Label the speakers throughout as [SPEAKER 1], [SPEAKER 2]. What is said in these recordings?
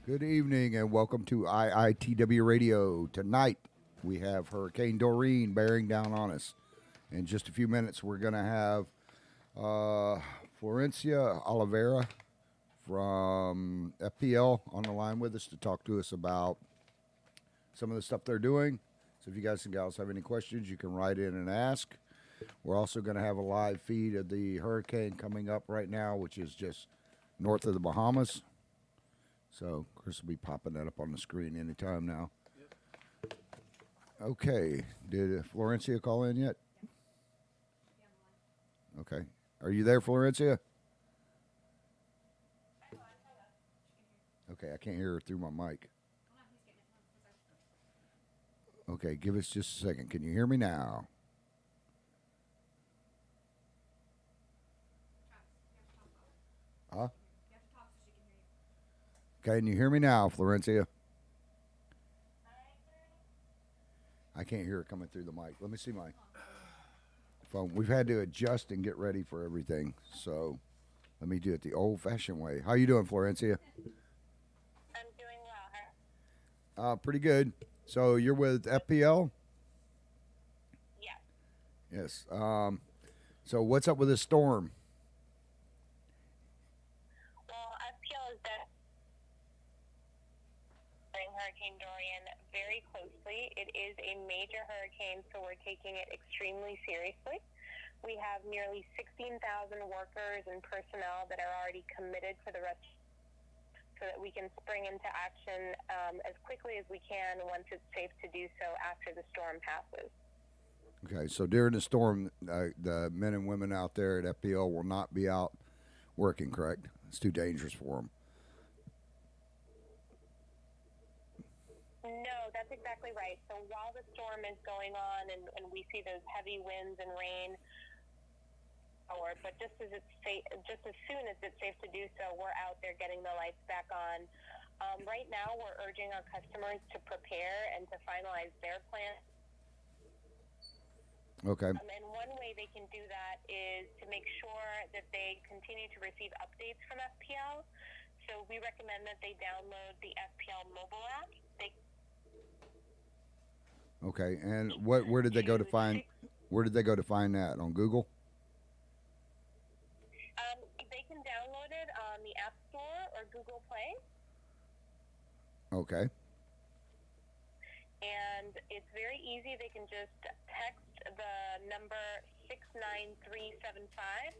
[SPEAKER 1] Good evening and welcome to IITW Radio. Tonight we have Hurricane Doreen bearing down on us. In just a few minutes, we're going to have Florencia Oliveira from FPL on the line with us to talk to us about some of the stuff they're doing. So if you guys and gals have any questions, you can write in and ask. We're also going to have a live feed of the hurricane coming up right now, which is just north of the Bahamas. So Chris will be popping that up on the screen anytime now. Yep. Okay. Did Florencia call in yet? Okay. Are you there, Florencia? Okay, I can't hear her through my mic. Okay, give us just a second. Can you hear me now? Huh? Can you hear me now, Florencia? I can't hear it coming through the mic. Let me see my phone. We've had to adjust and get ready for everything, so let me do it the old-fashioned way. How you doing, Florencia?
[SPEAKER 2] I'm doing well.
[SPEAKER 1] Pretty good. So you're with FPL?
[SPEAKER 2] Yes.
[SPEAKER 1] Yes. So what's up with this storm?
[SPEAKER 2] Well, FPL is monitoring Hurricane Dorian very closely. It is a major hurricane, so we're taking it extremely seriously. We have nearly 16,000 workers and personnel that are already committed to the rescue so that we can spring into action as quickly as we can once it's safe to do so after the storm passes.
[SPEAKER 1] Okay, so during the storm, the men and women out there at FPL will not be out working, correct? It's too dangerous for them.
[SPEAKER 2] No, that's exactly right. So while the storm is going on and we see those heavy winds and rain, but just as soon as it's safe to do so, we're out there getting the lights back on. Right now, we're urging our customers to prepare and to finalize their plans.
[SPEAKER 1] Okay.
[SPEAKER 2] And one way they can do that is to make sure that they continue to receive updates from FPL. So we recommend that they download the FPL mobile app.
[SPEAKER 1] Okay, and where did they go to find? Where did they go to find that? On Google?
[SPEAKER 2] They can download it on the App Store or Google Play.
[SPEAKER 1] Okay.
[SPEAKER 2] And it's very easy. They can just text the number 69375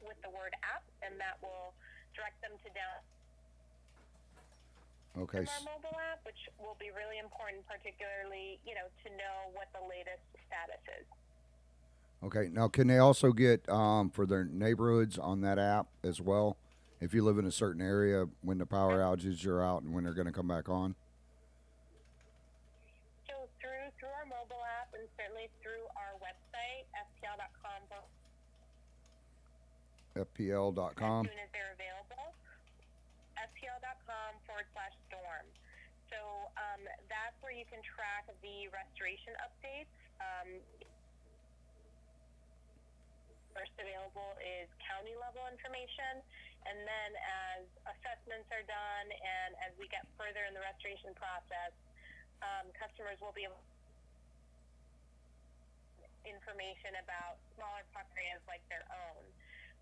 [SPEAKER 2] with the word app, and that will direct them to
[SPEAKER 1] Okay.
[SPEAKER 2] From our mobile app, which will be really important, particularly, to know what the latest status is.
[SPEAKER 1] Okay. Now, can they also get for their neighborhoods on that app as well? If you live in a certain area, when the power outages are out and when they're going to come back on?
[SPEAKER 2] So through our mobile app and certainly through our website, fpl.com.
[SPEAKER 1] FPL.com.
[SPEAKER 2] As soon as they're available. fpl.com/storm. So that's where you can track the restoration updates. First available is county level information, and then as assessments are done and as we get further in the restoration process, customers will be able to information about smaller pocket areas like their own.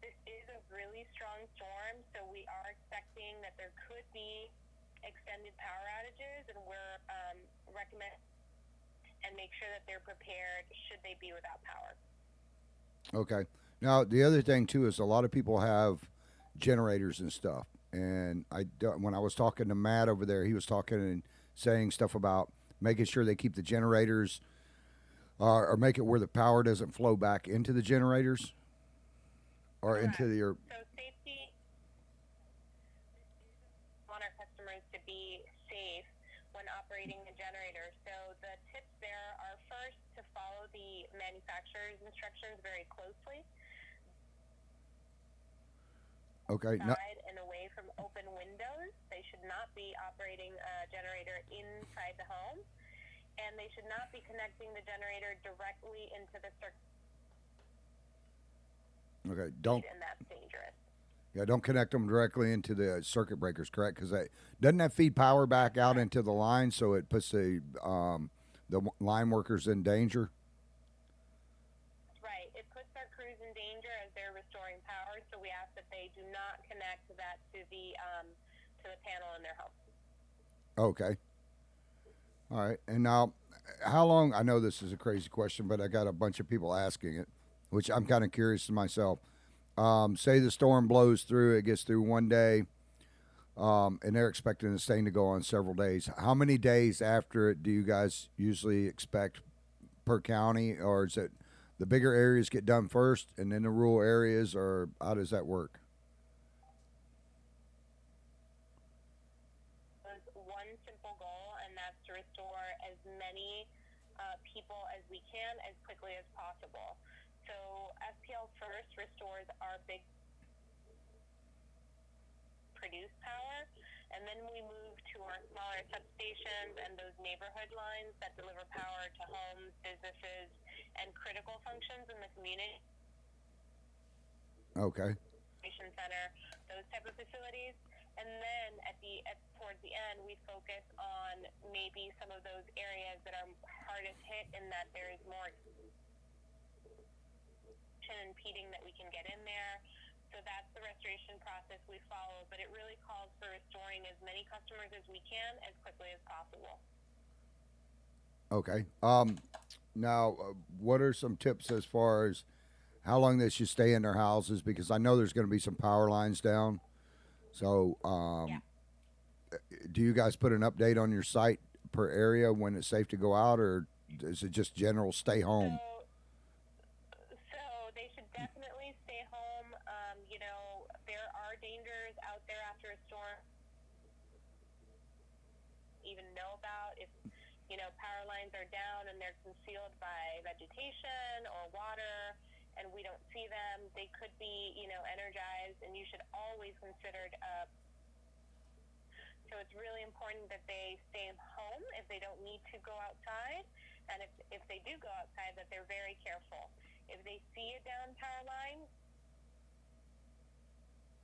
[SPEAKER 2] This is a really strong storm, so we are expecting that there could be extended power outages, and we're recommend and make sure that they're prepared should they be without power.
[SPEAKER 1] Okay. Now, the other thing, too, is a lot of people have generators and stuff. And when I was talking to Matt over there, he was talking and saying stuff about making sure they keep the generators or make it where the power doesn't flow back into the generators or
[SPEAKER 2] Correct.
[SPEAKER 1] into your...
[SPEAKER 2] So safety, we want our customers to be safe when operating the generator. So the tips there are first to follow the manufacturer's instructions very closely.
[SPEAKER 1] Okay.
[SPEAKER 2] Inside and away from open windows. They should not be operating a generator inside the home, and they should not be connecting the generator directly into the circuit.
[SPEAKER 1] Okay. Don't.
[SPEAKER 2] And that's dangerous.
[SPEAKER 1] Yeah, don't connect them directly into the circuit breakers, correct? Because doesn't that feed power back out into the line, so it puts the line workers in danger.
[SPEAKER 2] Right. It puts our crews in danger as they're restoring power, so we ask that they do not connect that to the panel in their home.
[SPEAKER 1] Okay. All right. And now, how long? I know this is a crazy question, but I got a bunch of people asking it, which I'm kind of curious to myself. Say the storm blows through, it gets through one day, and they're expecting this thing to go on several days. How many days after it do you guys usually expect per county, or is it the bigger areas get done first and then the rural areas, or how does that work?
[SPEAKER 2] There's one simple goal, and that's to restore as many people as we can as quickly as possible. So FPL first restores our big produce power, and then we move to our smaller substations and those neighborhood lines that deliver power to homes, businesses, and critical functions in the community.
[SPEAKER 1] Okay.
[SPEAKER 2] Center, those type of facilities. And then towards the end, we focus on maybe some of those areas that are hardest hit in that there is more impeding that we can get in there. So that's the restoration process we follow, but it really calls for restoring as many customers as we can as quickly as possible.
[SPEAKER 1] Okay. Now, what are some tips as far as how long they should stay in their houses? Because I know there's going to be some power lines down. So, do you guys put an update on your site per area when it's safe to go out, or is it just general stay home?
[SPEAKER 2] So they should definitely stay home. There are dangers out there after a storm. Even know about if power lines are down and they're concealed by vegetation or water, and we don't see them. They could be energized, and you should always consider. So it's really important that they stay home if they don't need to go outside, and if they do go outside, that they're very careful. If they see a down power line,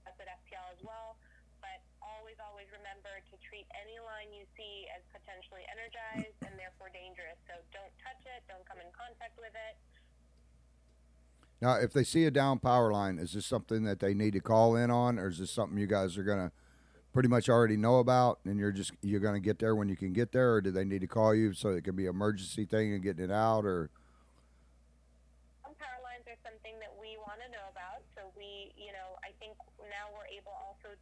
[SPEAKER 2] that's at FPL as well. But always remember to treat any line you see as potentially energized and therefore dangerous. So don't touch it. Don't come in contact with it.
[SPEAKER 1] Now, if they see a down power line, is this something that they need to call in on, or is this something you guys are gonna pretty much already know about, and you're gonna get there when you can get there, or do they need to call you so it can be an emergency thing and getting it out, or?
[SPEAKER 2] Some power lines are something that we want to know about, so I think now we're able also,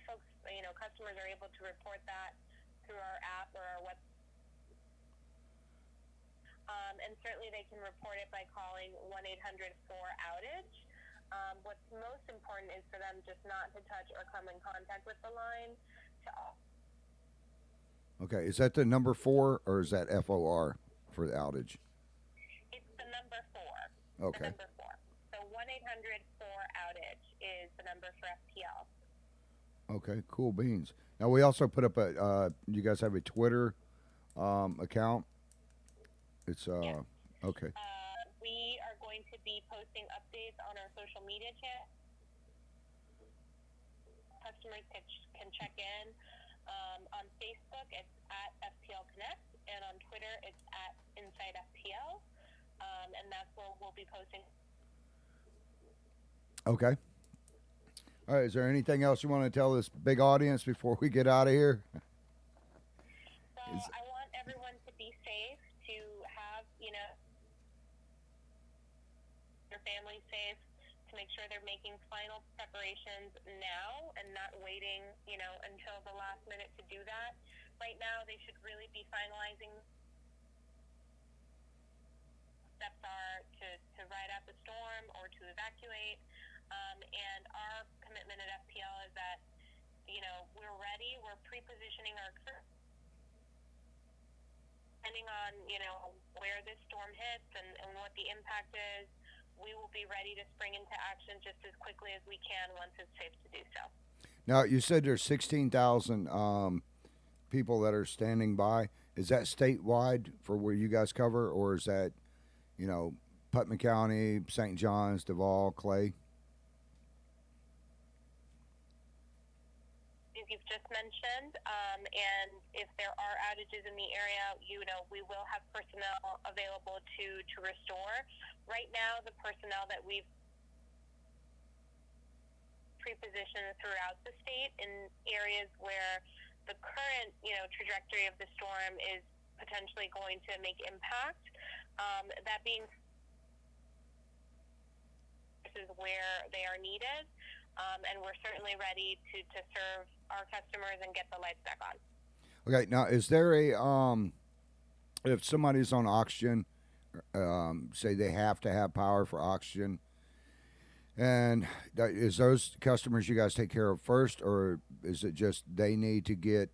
[SPEAKER 2] folks, customers are able to report that through our app or our web. And certainly they can report it by calling 1-800-4-OUTAGE. What's most important is for them just not to touch or come in contact with the line.
[SPEAKER 1] Okay, is that the number 4 or is that FOR for the outage?
[SPEAKER 2] It's the number 4.
[SPEAKER 1] Okay.
[SPEAKER 2] The number 4. So 1-800-4-OUTAGE is the number for FPL.
[SPEAKER 1] Okay, cool beans. Now we also put up you guys have a Twitter account. It's
[SPEAKER 2] Yes.
[SPEAKER 1] Okay.
[SPEAKER 2] We are going to be posting updates on our social media channel. Customers can check in. On Facebook, it's at FPL Connect, and on Twitter, it's at Inside FPL, and that's where we'll be posting.
[SPEAKER 1] Okay. All right. Is there anything else you want to tell this big audience before we get out of here?
[SPEAKER 2] So I want everyone to be safe, to have their family safe, to make sure they're making final preparations now and not waiting, until the last minute to do that. Right now, they should really be finalizing steps are to ride out the storm or to evacuate. And our commitment at FPL is that, we're ready. We're pre-positioning our crew. Depending on, where this storm hits and what the impact is, we will be ready to spring into action just as quickly as we can once it's safe to do so.
[SPEAKER 1] Now, you said there's 16,000 people that are standing by. Is that statewide for where you guys cover, or is that, Putnam County, St. John's, Duval, Clay?
[SPEAKER 2] outages you've just mentioned, and if there are outages in the area, we will have personnel available to restore. Right now, the personnel that we've pre-positioned throughout the state in areas where the current, trajectory of the storm is potentially going to make impact. That being, this is where they are needed. And we're certainly ready to serve our customers and get the lights back on.
[SPEAKER 1] Okay, now is there if somebody's on oxygen, say they have to have power for oxygen, and is those customers you guys take care of first, or is it just they need to get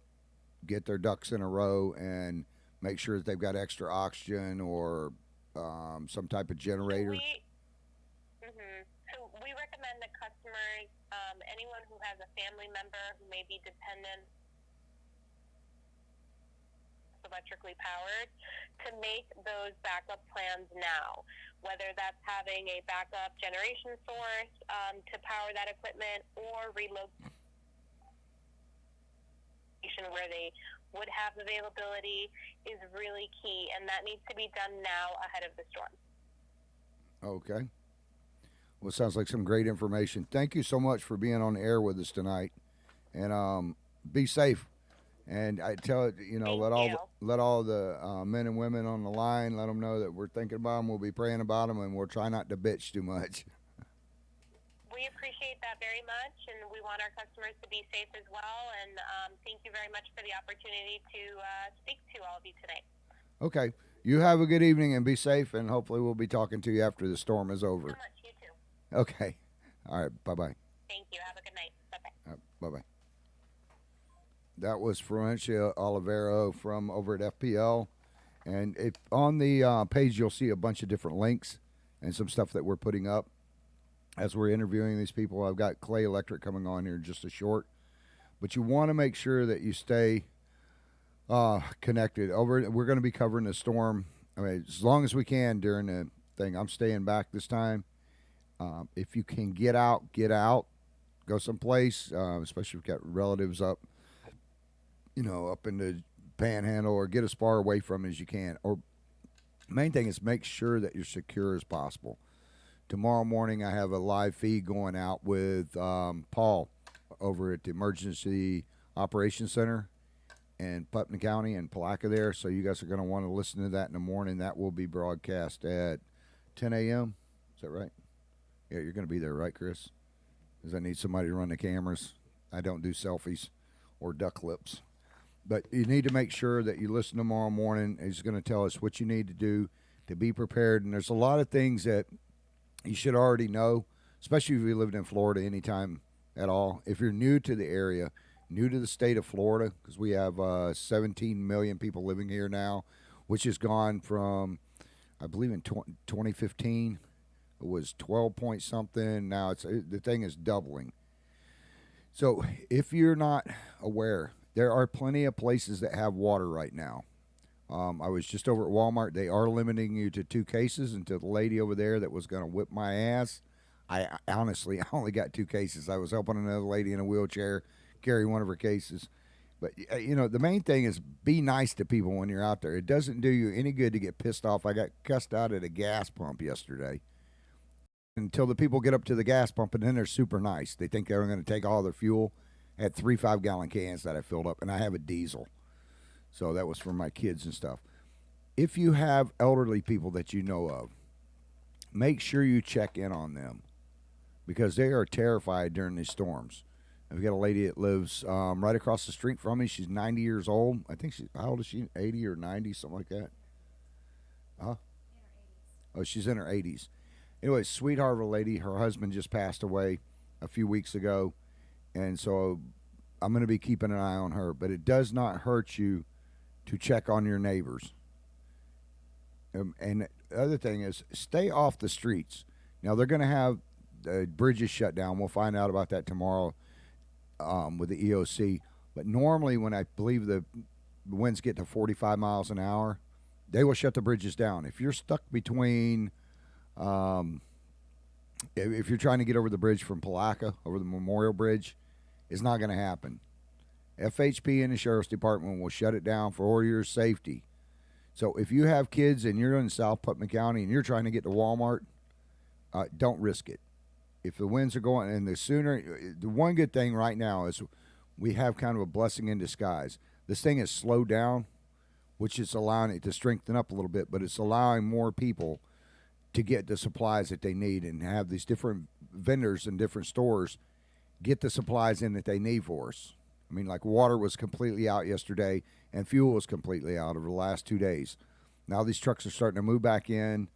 [SPEAKER 1] their ducks in a row and make sure that they've got extra oxygen or some type of generator?
[SPEAKER 2] So we recommend that customers, anyone who has a family member who may be dependent, electrically powered, to make those backup plans now, whether that's having a backup generation source to power that equipment or relocation where they would have availability is really key, and that needs to be done now ahead of the storm.
[SPEAKER 1] Okay. Well, it sounds like some great information. Thank you so much for being on the air with us tonight, and be safe. And I tell it, let all the men and women on the line, let them know that we're thinking about them. We'll be praying about them, and we'll try not to bitch too much.
[SPEAKER 2] We appreciate that very much, and we want our customers to be safe as well. And thank you very much for the opportunity to speak to all of you tonight.
[SPEAKER 1] Okay. You have a good evening and be safe, and hopefully we'll be talking to you after the storm is over.
[SPEAKER 2] Thank you so much. You too.
[SPEAKER 1] Okay. All right. Bye-bye.
[SPEAKER 2] Thank you. Have a good night. Bye-bye.
[SPEAKER 1] Bye-bye. That was Florencia Olivero from over at FPL. And on the page, you'll see a bunch of different links and some stuff that we're putting up as we're interviewing these people. I've got Clay Electric coming on here in just a short. But you want to make sure that you stay connected. We're going to be covering the storm, as long as we can during the thing. I'm staying back this time. If you can get out, go someplace, especially if you've got relatives up in the Panhandle, or get as far away from it as you can. Or main thing is make sure that you're secure as possible. Tomorrow morning I have a live feed going out with Paul over at the Emergency Operations Center in Putnam County and Palaca there. So you guys are going to want to listen to that in the morning. That will be broadcast at 10 a.m. Is that right? Yeah, you're going to be there, right, Chris? Because I need somebody to run the cameras. I don't do selfies or duck lips. But you need to make sure that you listen tomorrow morning. He's going to tell us what you need to do to be prepared. And there's a lot of things that you should already know, especially if you lived in Florida anytime at all. If you're new to the area, new to the state of Florida, because we have 17 million people living here now, which has gone from, I believe in 2015, it was 12 point something. Now the thing is doubling. So if you're not aware, there are plenty of places that have water right now. I was just over at Walmart. They are limiting you to 2 cases, and to the lady over there that was going to whip my ass, I honestly only got 2 cases. I was helping another lady in a wheelchair carry one of her cases. But, the main thing is be nice to people when you're out there. It doesn't do you any good to get pissed off. I got cussed out at a gas pump yesterday. Until the people get up to the gas pump, and then they're super nice. They think they're going to take all their fuel. I had 3 5-gallon cans that I filled up, and I have a diesel. So that was for my kids and stuff. If you have elderly people that you know of, make sure you check in on them, because they are terrified during these storms. We've got a lady that lives right across the street from me. She's 90 years old. I think how old is she? 80 or 90, something like that. Huh? Oh, she's in her 80s. Anyway, sweetheart of a lady. Her husband just passed away a few weeks ago. And so I'm going to be keeping an eye on her. But it does not hurt you to check on your neighbors. And the other thing is, stay off the streets. Now, they're going to have the bridges shut down. We'll find out about that tomorrow with the EOC. But normally when I believe the winds get to 45 miles an hour, they will shut the bridges down. If you're stuck between... if you're trying to get over the bridge from Palaca, over the Memorial Bridge, it's not going to happen. FHP and the Sheriff's Department will shut it down for your safety. So if you have kids and you're in South Putnam County and you're trying to get to Walmart, don't risk it. If the winds are going, and the one good thing right now is we have kind of a blessing in disguise. This thing has slowed down, which is allowing it to strengthen up a little bit, but it's allowing more people to get the supplies that they need and have these different vendors and different stores get the supplies in that they need for us. I mean, like water was completely out yesterday and fuel was completely out over the last 2 days. Now these trucks are starting to move back in.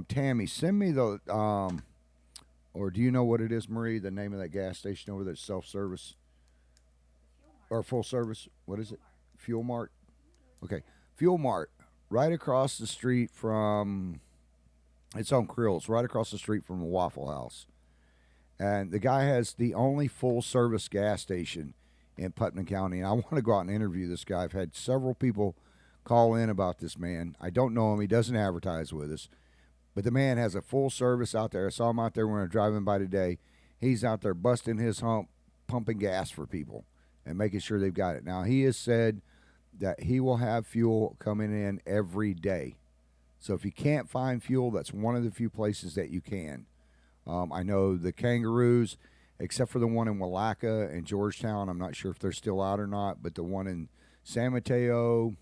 [SPEAKER 1] Tammy, send me the, or do you know what it is, Marie, the name of that gas station over there, self-service or full service? What is it? Fuel Mart? Okay. Fuel Mart, right across the street from, it's on Krill's, right across the street from the Waffle House. And the guy has the only full-service gas station in Putnam County. And I want to go out and interview this guy. I've had several people call in about this man. I don't know him. He doesn't advertise with us. But the man has a full service out there. I saw him out there when we were driving by today. He's out there busting his hump, pumping gas for people and making sure they've got it. Now, he has said that he will have fuel coming in every day. So if you can't find fuel, that's one of the few places that you can. I know the Kangaroos, except for the one in Willaca and Georgetown, I'm not sure if they're still out or not, but the one in San Mateo,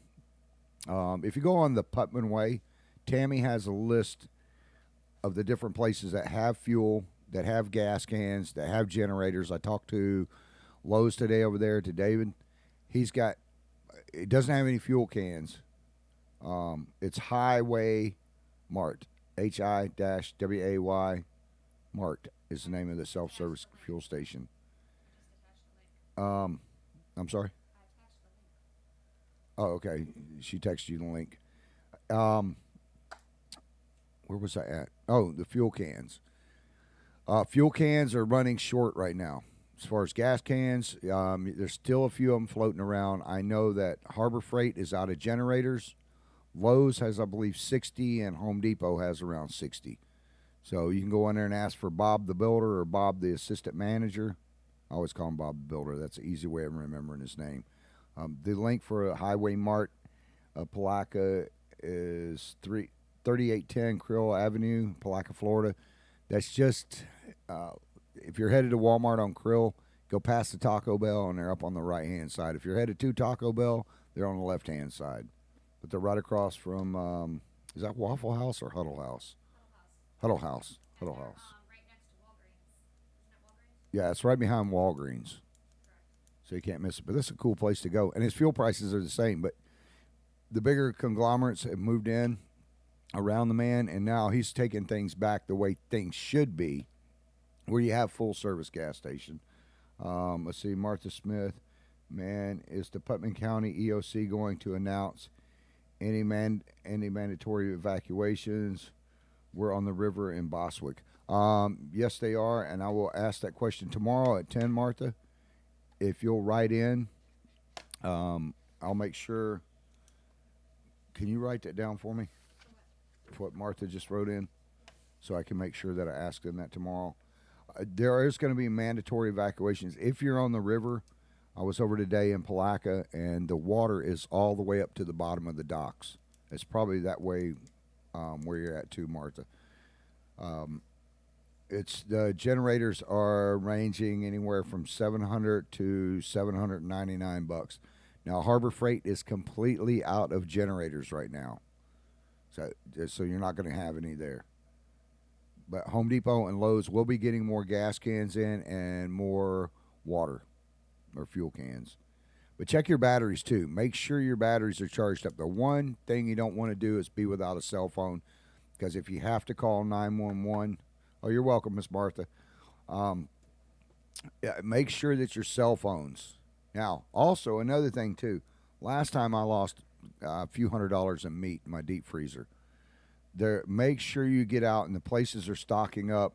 [SPEAKER 1] if you go on the Putman Way, Tammy has a list of the different places that have fuel, that have gas cans, that have generators. I talked to Lowe's today over there, to David. It doesn't have any fuel cans. It's Highway Mart, Hi-Way Mart is the name of the self-service fuel station. I'm sorry? Oh, okay. She texted you the link. Where was I at? Oh, the fuel cans. Fuel cans are running short right now. As far as gas cans, there's still a few of them floating around. I know that Harbor Freight is out of generators. Lowe's has, I believe, 60, and Home Depot has around 60. So you can go in there and ask for Bob the Builder or Bob the Assistant Manager. I always call him Bob the Builder. That's an easy way of remembering his name. The link for Highway Mart, Palaca, is 3810 Krill Avenue, Palaca, Florida. That's just, if you're headed to Walmart on Krill, go past the Taco Bell, and they're up on the right-hand side. If you're headed to Taco Bell, they're on the left-hand side. But they're right across from, is that Waffle House or Huddle House? Huddle House. Huddle House.
[SPEAKER 3] Right next to Walgreens. Isn't it Walgreens?
[SPEAKER 1] Yeah, it's right behind Walgreens. So you can't miss it. But this is a cool place to go. And his fuel prices are the same. But the bigger conglomerates have moved in around the man, and now he's taking things back the way things should be, where you have full-service gas station. Let's see, Martha Smith. Man, is the Putnam County EOC going to announce any mandatory evacuations? We're on the river in Boswick. Yes, they are, and I will ask that question tomorrow at 10, Martha. If you'll write in, I'll make sure. Can you write that down for me? What Martha just wrote in, so I can make sure that I ask them that tomorrow. There is going to be mandatory evacuations. If you're on the river, I was over today in Palaca, and the water is all the way up to the bottom of the docks. It's probably that way where you're at too, Martha. It's the generators are ranging anywhere from $700 to $799. Now, Harbor Freight is completely out of generators right now, so you're not going to have any there. But Home Depot and Lowe's will be getting more gas cans in and more water or fuel cans. But check your batteries too. Make sure your batteries are charged up. The one thing you don't want to do is be without a cell phone, because if you have to call 911, oh, you're welcome, Miss Martha. Make sure that your cell phones. Now, also another thing too. Last time I lost a few $100s in meat in my deep freezer. Make sure you get out, and the places are stocking up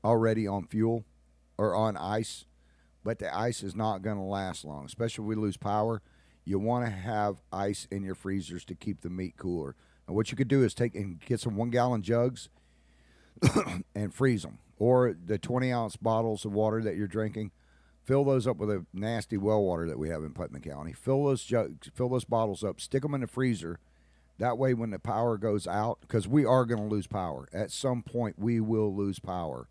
[SPEAKER 1] already on fuel or on ice. But the ice is not going to last long, especially if we lose power. You want to have ice in your freezers to keep the meat cooler. And what you could do is get some 1-gallon jugs and freeze them. Or the 20-ounce bottles of water that you're drinking, fill those up with the nasty well water that we have in Putnam County. Fill those jugs, fill those bottles up, stick them in the freezer. That way, when the power goes out, because we are going to lose power. At some point, we will lose power.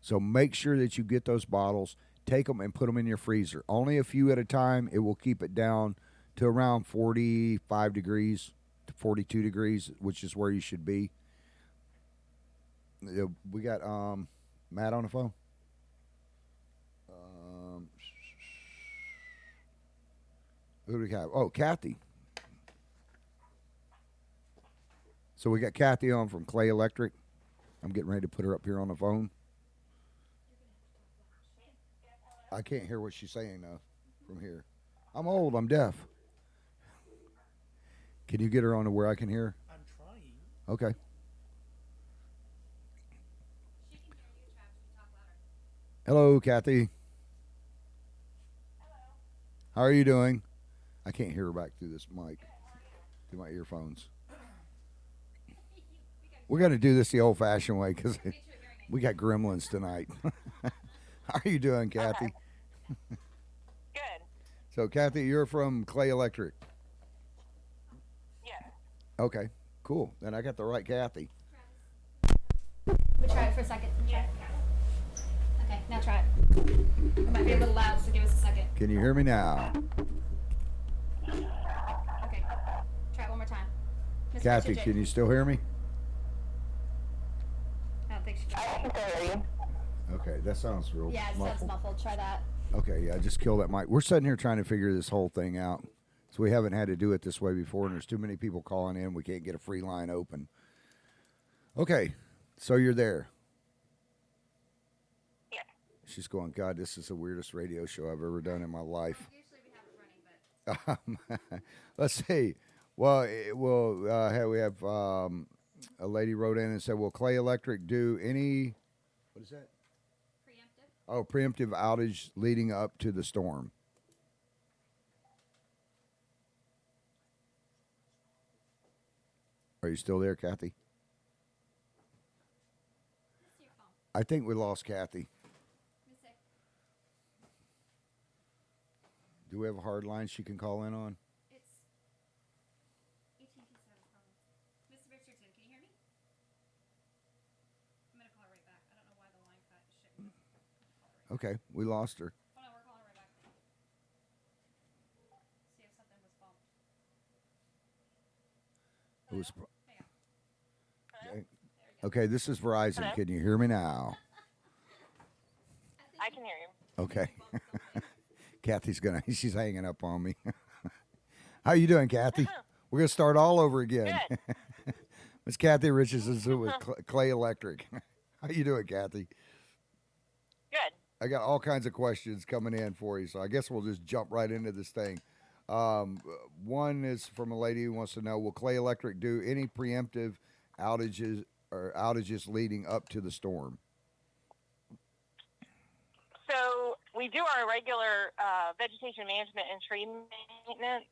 [SPEAKER 1] So make sure that you get those bottles, take them and put them in your freezer. Only a few at a time. It will keep it down to around 45 degrees to 42 degrees, which is where you should be. We got Matt on the phone. Who do we have? Oh, Kathy. So we got Kathy on from Clay Electric. I'm getting ready to put her up here on the phone. I can't hear what she's saying though from here. I'm old. I'm deaf. Can you get her on to where I can hear?
[SPEAKER 4] I'm trying.
[SPEAKER 1] Okay.
[SPEAKER 3] She can hear you, Travis. You talk louder.
[SPEAKER 1] Hello, Kathy. Hello. How are you doing? I can't hear her back through this mic, through my earphones. We're going to do this the old-fashioned way because we got gremlins tonight. How are you doing, Kathy?
[SPEAKER 2] Good.
[SPEAKER 1] So, Kathy, you're from Clay Electric.
[SPEAKER 2] Yes.
[SPEAKER 1] Okay, cool. Then I got the right Kathy.
[SPEAKER 3] Let me try it for a second.
[SPEAKER 2] Yes.
[SPEAKER 3] Okay, now try it. It might be a little loud, so give us a second.
[SPEAKER 1] Can you hear me now?
[SPEAKER 3] Okay, try it one more time. Miss
[SPEAKER 1] Kathy,
[SPEAKER 3] Richard,
[SPEAKER 1] can you still hear me?
[SPEAKER 3] I don't think she
[SPEAKER 2] I
[SPEAKER 3] can.
[SPEAKER 2] can still hear you.
[SPEAKER 1] Okay, that sounds real
[SPEAKER 3] Yeah, it sounds
[SPEAKER 1] muffled.
[SPEAKER 3] muffled. Try that.
[SPEAKER 1] Okay, yeah, just kill that mic. We're sitting here trying to figure this whole thing out. So we haven't had to do it this way before, and there's too many people calling in. We can't get a free line open. Okay, so you're there.
[SPEAKER 2] Yes.
[SPEAKER 1] She's going, God, this is the weirdest radio show I've ever done in my life.
[SPEAKER 3] Usually we have it running, but
[SPEAKER 1] Let's see. Well, we have a lady wrote in and said, will Clay Electric do any, what is that?
[SPEAKER 3] preemptive.
[SPEAKER 1] Oh, preemptive outage leading up to the storm. Are you still there, Kathy?
[SPEAKER 3] Let's see your phone.
[SPEAKER 1] I think we lost Kathy.
[SPEAKER 3] Let me see.
[SPEAKER 1] Do we have a hard line she can call in on?
[SPEAKER 3] It's AT&T service problem. Miss Richardson, can you hear me? I'm gonna call her right back. I don't know why the line cut. It shouldn't.
[SPEAKER 1] Okay, we lost her.
[SPEAKER 3] Oh no, we're calling her right back. See if something was bumped.
[SPEAKER 1] It was,
[SPEAKER 3] Hang on.
[SPEAKER 1] okay.
[SPEAKER 3] There we go.
[SPEAKER 1] Okay, this is Verizon.
[SPEAKER 2] Hello?
[SPEAKER 1] Can you hear me now?
[SPEAKER 2] I can hear you.
[SPEAKER 1] Okay. Kathy's she's hanging up on me. How you doing, Kathy? We're gonna start all over again.
[SPEAKER 2] Good.
[SPEAKER 1] Miss Kathy Richardson with Clay Electric. How you doing, Kathy?
[SPEAKER 2] Good.
[SPEAKER 1] I got all kinds of questions coming in for you, so I guess we'll just jump right into this thing. One is from a lady who wants to know, will Clay Electric do any preemptive outages leading up to the storm?
[SPEAKER 2] So we do our regular vegetation management and tree maintenance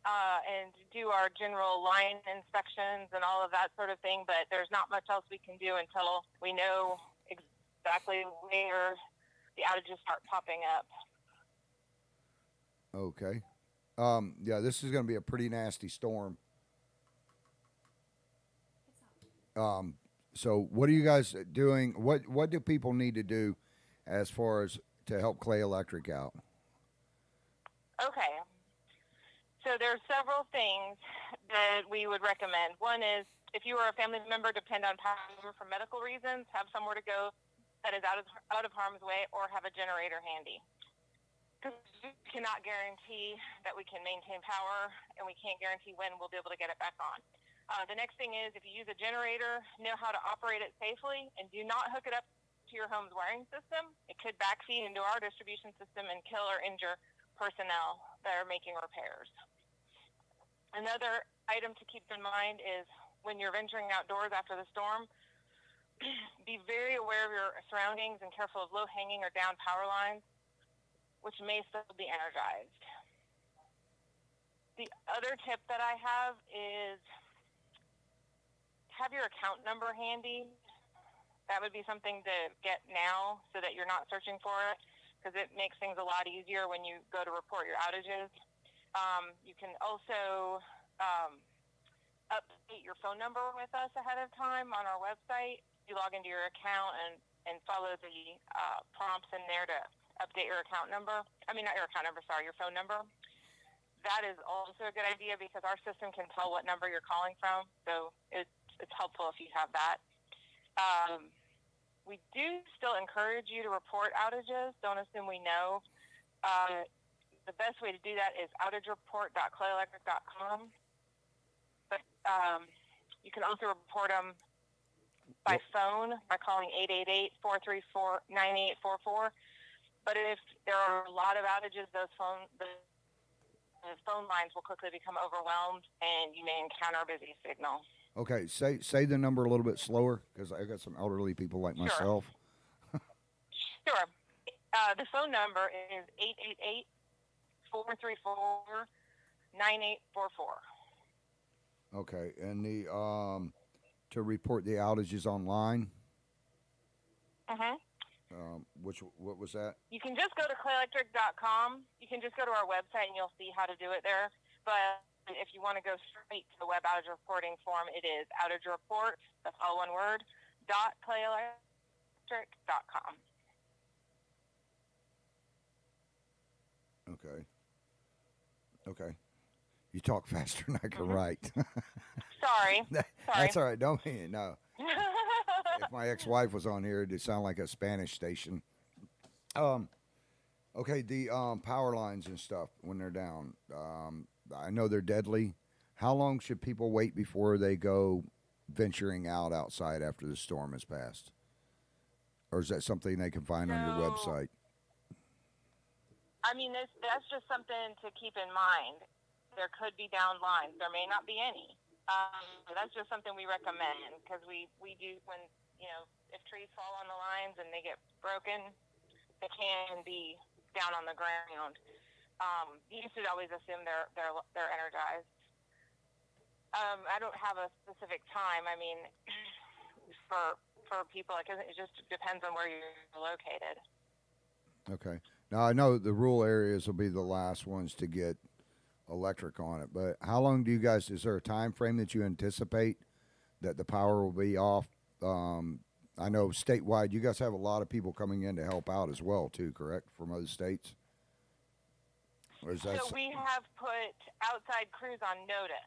[SPEAKER 2] and do our general line inspections and all of that sort of thing, but there's not much else we can do until we know exactly where the outages start popping up.
[SPEAKER 1] Okay. Yeah, this is going to be a pretty nasty storm. So what are you guys doing? What do people need to do as far as to help Clay Electric out?
[SPEAKER 2] Okay. So there are several things that we would recommend. One is if you or a family member depend on power for medical reasons, have somewhere to go that is out of harm's way, or have a generator handy. Because we cannot guarantee that we can maintain power, and we can't guarantee when we'll be able to get it back on. The next thing is if you use a generator, know how to operate it safely, and do not hook it up to your home's wiring system. It could backfeed into our distribution system and kill or injure personnel that are making repairs. Another item to keep in mind is when you're venturing outdoors after the storm, be very aware of your surroundings and careful of low-hanging or down power lines, which may still be energized. The other tip that I have is have your account number handy. That would be something to get now so that you're not searching for it.
[SPEAKER 4] because it makes things a lot easier when you go to report your outages. You can also update your phone number with us ahead of time on our website. You log into your account and follow the prompts in there to update your account number. I mean, not your account number, sorry, your phone number. That is also a good idea because our system can tell what number you're calling from, so it's helpful if you have that. We do still encourage you to report outages. Don't assume we know. The best way to do that is outagereport.clayelectric.com. But you can also report them by phone by calling 888-434-9844. But if there are a lot of outages, the phone lines will quickly become overwhelmed, and you may encounter a busy signal.
[SPEAKER 1] Okay, say the number a little bit slower because I got some elderly people like myself.
[SPEAKER 4] Sure. The phone number is 888-434-9844.
[SPEAKER 1] Okay, and the to report the outages online. What was that?
[SPEAKER 4] You can just go to clayelectric.com. You can just go to our website and you'll see how to do it there. But if you want to go straight to the web outage reporting form, it is outage report, that's all one word, .clayelectric.com.
[SPEAKER 1] Okay. You talk faster than I can write.
[SPEAKER 4] Sorry.
[SPEAKER 1] That's all right. Don't mean it. No. If my ex-wife was on here, it'd sound like a Spanish station. Okay, the power lines and stuff when they're down. I know they're deadly. How long should people wait before they go venturing outside after the storm has passed? Or is that something they can find on your website?
[SPEAKER 4] I mean, that's just something to keep in mind. There could be down lines. There may not be any. That's just something we recommend because we do when, if trees fall on the lines and they get broken, they can be down on the ground. You should always assume they're energized. I don't have a specific time. I mean, for people, it just depends on where you're located.
[SPEAKER 1] Okay. Now, I know the rural areas will be the last ones to get electric on it, but how long do you guys, is there a time frame that you anticipate that the power will be off? I know statewide, you guys have a lot of people coming in to help out as well, too, correct, from other states? Or is that
[SPEAKER 4] so we have put outside crews on notice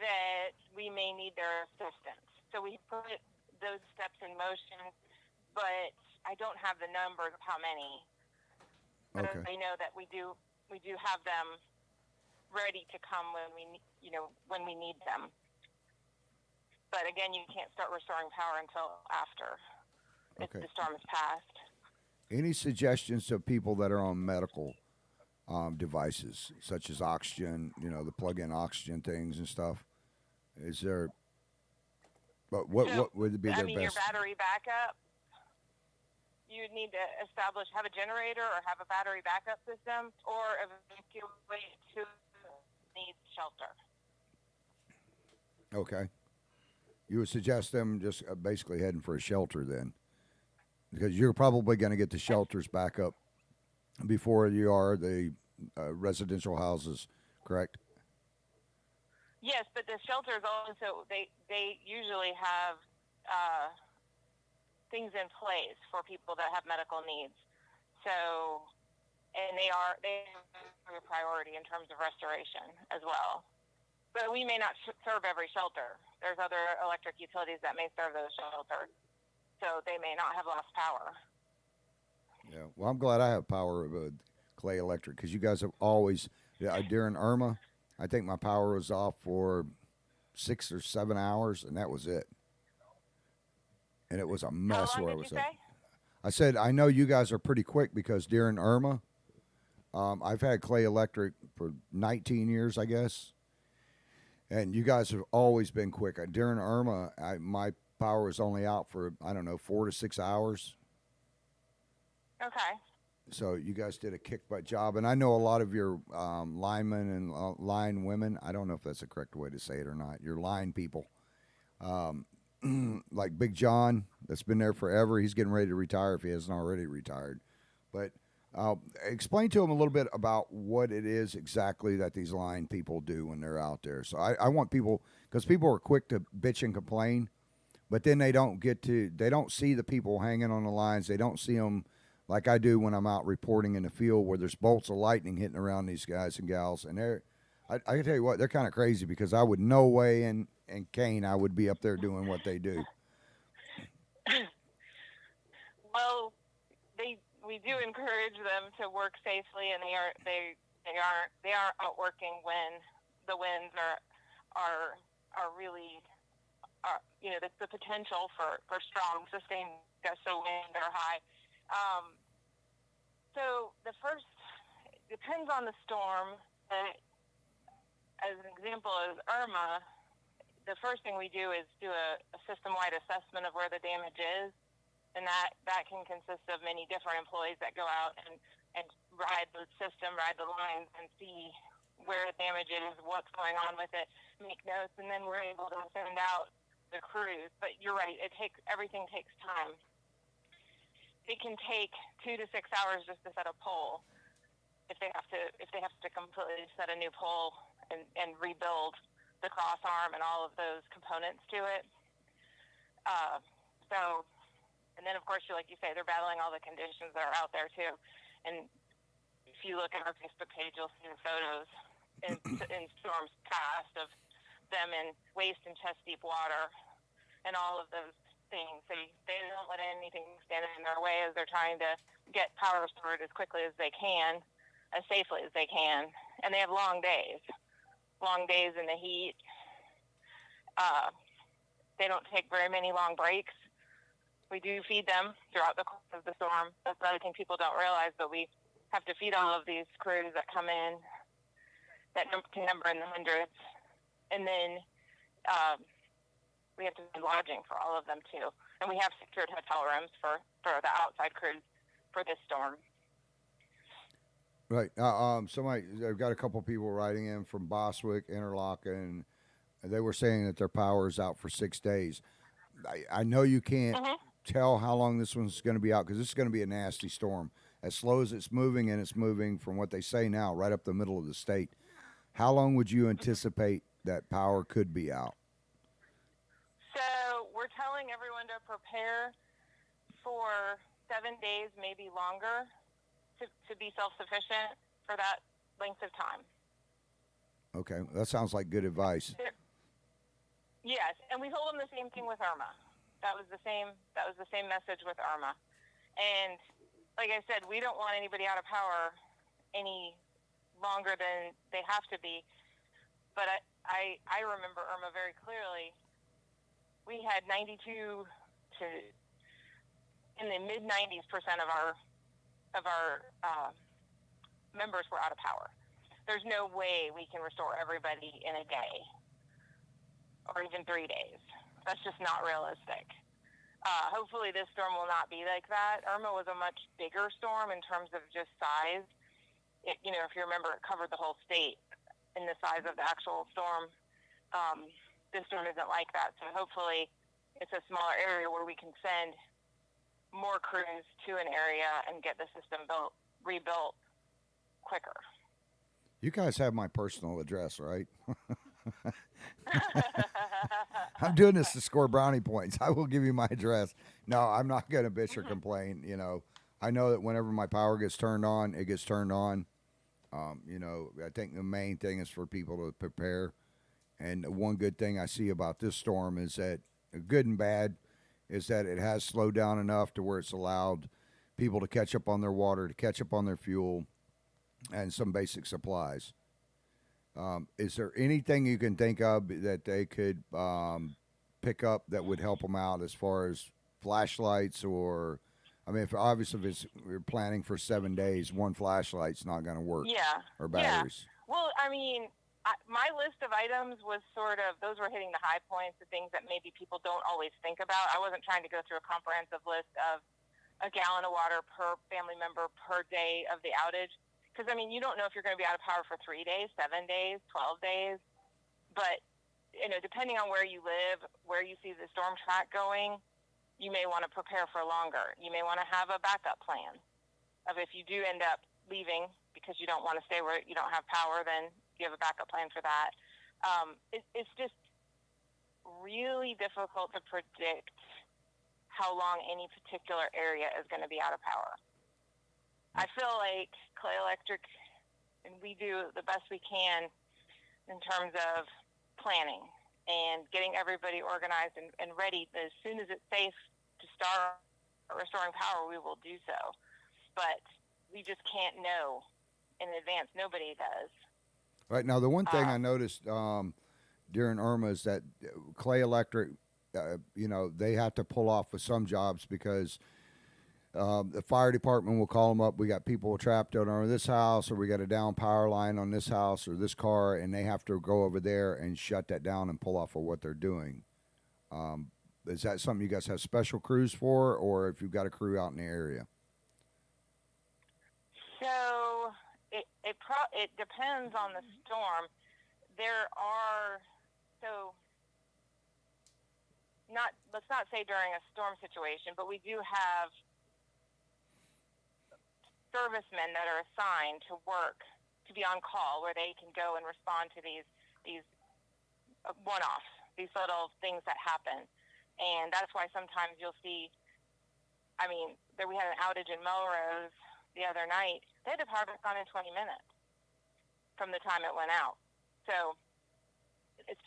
[SPEAKER 4] that we may need their assistance. So we put those steps in motion, but I don't have the numbers of how many. But
[SPEAKER 1] okay.
[SPEAKER 4] I know that we do have them ready to come when we need them. But again, you can't start restoring power until after the storm has passed.
[SPEAKER 1] Any suggestions to people that are on medical devices, such as oxygen, the plug-in oxygen things and stuff? Is there? But what would be their best?
[SPEAKER 4] Your battery backup. You would need to have a generator or have a battery backup system, or evacuate to needs shelter.
[SPEAKER 1] Okay. You would suggest them just basically heading for a shelter then, because you're probably going to get the shelters back up before you are the residential houses, correct?
[SPEAKER 4] Yes, but the shelters also, they usually have things in place for people that have medical needs. So, and they have a priority in terms of restoration as well. But we may not serve every shelter. There's other electric utilities that may serve those shelters. So they may not have lost power.
[SPEAKER 1] Yeah, well, I'm glad I have power with Clay Electric because you guys have always, during Irma, I think my power was off for 6 or 7 hours, and that was it. And it was a mess
[SPEAKER 4] How long
[SPEAKER 1] where I
[SPEAKER 4] did
[SPEAKER 1] was
[SPEAKER 4] you
[SPEAKER 1] at.
[SPEAKER 4] say?
[SPEAKER 1] I said, I know you guys are pretty quick because during Irma, I've had Clay Electric for 19 years, I guess. And you guys have always been quick. During Irma, my power was only out for, 4 to 6 hours.
[SPEAKER 4] Okay.
[SPEAKER 1] So you guys did a kick-butt job. And I know a lot of your linemen and line women, I don't know if that's the correct way to say it or not, your line people, like Big John, that's been there forever. He's getting ready to retire if he hasn't already retired. But Explain to them a little bit about what it is exactly that these line people do when they're out there. So I want people, because people are quick to bitch and complain, but then they don't see the people hanging on the lines. They don't see them like I do when I'm out reporting in the field where there's bolts of lightning hitting around these guys and gals. And I can tell you what, they're kind of crazy because I would no way in Kane I would be up there doing what they do.
[SPEAKER 4] Well, we do encourage them to work safely, and they are out working when the winds are really the potential for strong sustained gusts of wind are high. So the first depends on the storm. As an example, is Irma. The first thing we do is do a system-wide assessment of where the damage is. And that can consist of many different employees that go out and ride the system, ride the lines, and see where the damage is, what's going on with it, make notes, and then we're able to send out the crews. But you're right, everything takes time. It can take 2 to 6 hours just to set a pole if they have to completely set a new pole and rebuild the cross arm and all of those components to it. And then, of course, like you say, they're battling all the conditions that are out there, too. And if you look at our Facebook page, you'll see the photos in storms past of them in waist and chest-deep water and all of those things. They don't let anything stand in their way as they're trying to get power stored as quickly as they can, as safely as they can. And they have long days in the heat. They don't take very many long breaks. We do feed them throughout the course of the storm. That's another thing people don't realize, but we have to feed all of these crews that come in that can number in the hundreds. And then we have to do lodging for all of them, too. And we have secured hotel rooms for the outside crews for this storm.
[SPEAKER 1] Right. I've got a couple people writing in from Boswick, Interlaken, and they were saying that their power is out for 6 days. I know you can't tell how long this one's going to be out because this is going to be a nasty storm. As slow as it's moving, and it's moving from what they say now right up the middle of the state. How long would you anticipate that power could be out?
[SPEAKER 4] So we're telling everyone to prepare for 7 days, maybe longer, to be self-sufficient for that length of time.
[SPEAKER 1] Okay, that sounds like good advice.
[SPEAKER 4] Yes, and we told them the same thing with Irma. That was the same message with Irma. And like I said, we don't want anybody out of power any longer than they have to be. But I remember Irma very clearly. We had 92 to in the mid 90s% of our members were out of power. There's no way we can restore everybody in a day or even 3 days. That's just not realistic. Hopefully this storm will not be like that. Irma was a much bigger storm in terms of just size. If you remember, it covered the whole state in the size of the actual storm. This storm isn't like that. So hopefully it's a smaller area where we can send more crews to an area and get the system rebuilt quicker.
[SPEAKER 1] You guys have my personal address, right? I'm doing this to score brownie points. I will give you my address. No, I'm not going to bitch or complain. I know that whenever my power gets turned on, it gets turned on. I think the main thing is for people to prepare. And one good thing I see about this storm is that, good and bad, is that it has slowed down enough to where it's allowed people to catch up on their water, to catch up on their fuel, and some basic supplies. Is there anything you can think of that they could pick up that would help them out as far as flashlights or, if we're planning for 7 days, one flashlight's not going to work.
[SPEAKER 4] Yeah.
[SPEAKER 1] Or batteries.
[SPEAKER 4] Yeah. Well, my list of items was those were hitting the high points, the things that maybe people don't always think about. I wasn't trying to go through a comprehensive list of a gallon of water per family member per day of the outage. Because, you don't know if you're going to be out of power for 3 days, 7 days, 12 days. But, depending on where you live, where you see the storm track going, you may want to prepare for longer. You may want to have a backup plan. of if you do end up leaving because you don't want to stay where you don't have power, then you have a backup plan for that. It's just really difficult to predict how long any particular area is going to be out of power. I feel like Clay Electric, and we do the best we can in terms of planning and getting everybody organized and ready. As soon as it's safe to start restoring power, we will do so. But we just can't know in advance. Nobody does.
[SPEAKER 1] Right. Now, the one thing I noticed during Irma is that Clay Electric, they have to pull off with some jobs because the fire department will call them up. We got people trapped under this house, or we got a down power line on this house or this car, and they have to go over there and shut that down and pull off of what they're doing. Is that something you guys have special crews for, or if you've got a crew out in the area?
[SPEAKER 4] So it depends on the storm. There are let's not say during a storm situation, but we do have servicemen that are assigned to work, to be on call, where they can go and respond to these one-offs, these little things that happen. And that's why sometimes you'll see, we had an outage in Melrose the other night. They had the power back on in 20 minutes from the time it went out. So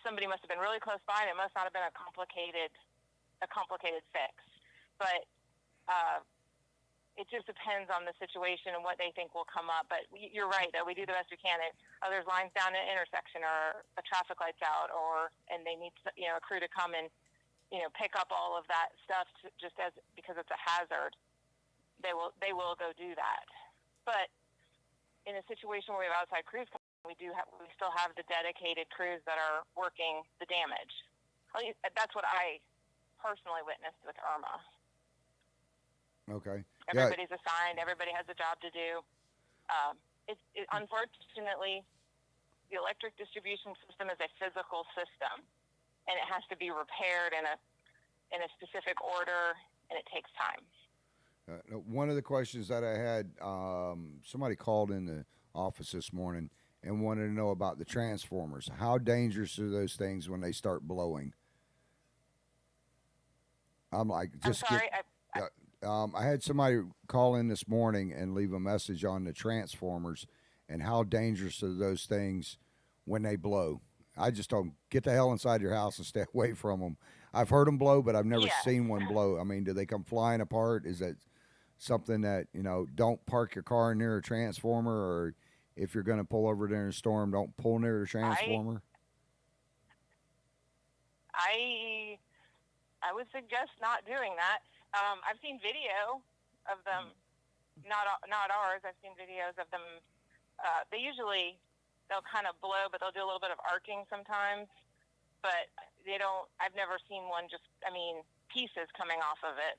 [SPEAKER 4] somebody must have been really close by, and it must not have been a complicated fix. But it just depends on the situation and what they think will come up. But you're right that we do the best we can. If there's lines down an intersection, or a traffic light's out, and they need a crew to come and pick up all of that stuff because it's a hazard, they will go do that. But in a situation where we have outside crews, we still have the dedicated crews that are working the damage. At least that's what I personally witnessed with Irma.
[SPEAKER 1] Okay.
[SPEAKER 4] Everybody's assigned. Everybody has a job to do. Unfortunately, the electric distribution system is a physical system, and it has to be repaired in a specific order, and it takes time.
[SPEAKER 1] One of the questions that I had, somebody called in the office this morning and wanted to know about the transformers. How dangerous are those things when they start blowing? I'm like,
[SPEAKER 4] I'm sorry.
[SPEAKER 1] I had somebody call in this morning and leave a message on the transformers and how dangerous are those things when they blow. I just told them, get the hell inside your house and stay away from them. I've heard them blow, but I've never seen one blow. Do they come flying apart? Is that something that, don't park your car near a transformer, or if you're going to pull over during a storm, don't pull near a transformer?
[SPEAKER 4] I would suggest not doing that. I've seen video of them, not ours. I've seen videos of them. They'll kind of blow, but they'll do a little bit of arcing sometimes. But they don't. I've never seen one pieces coming off of it.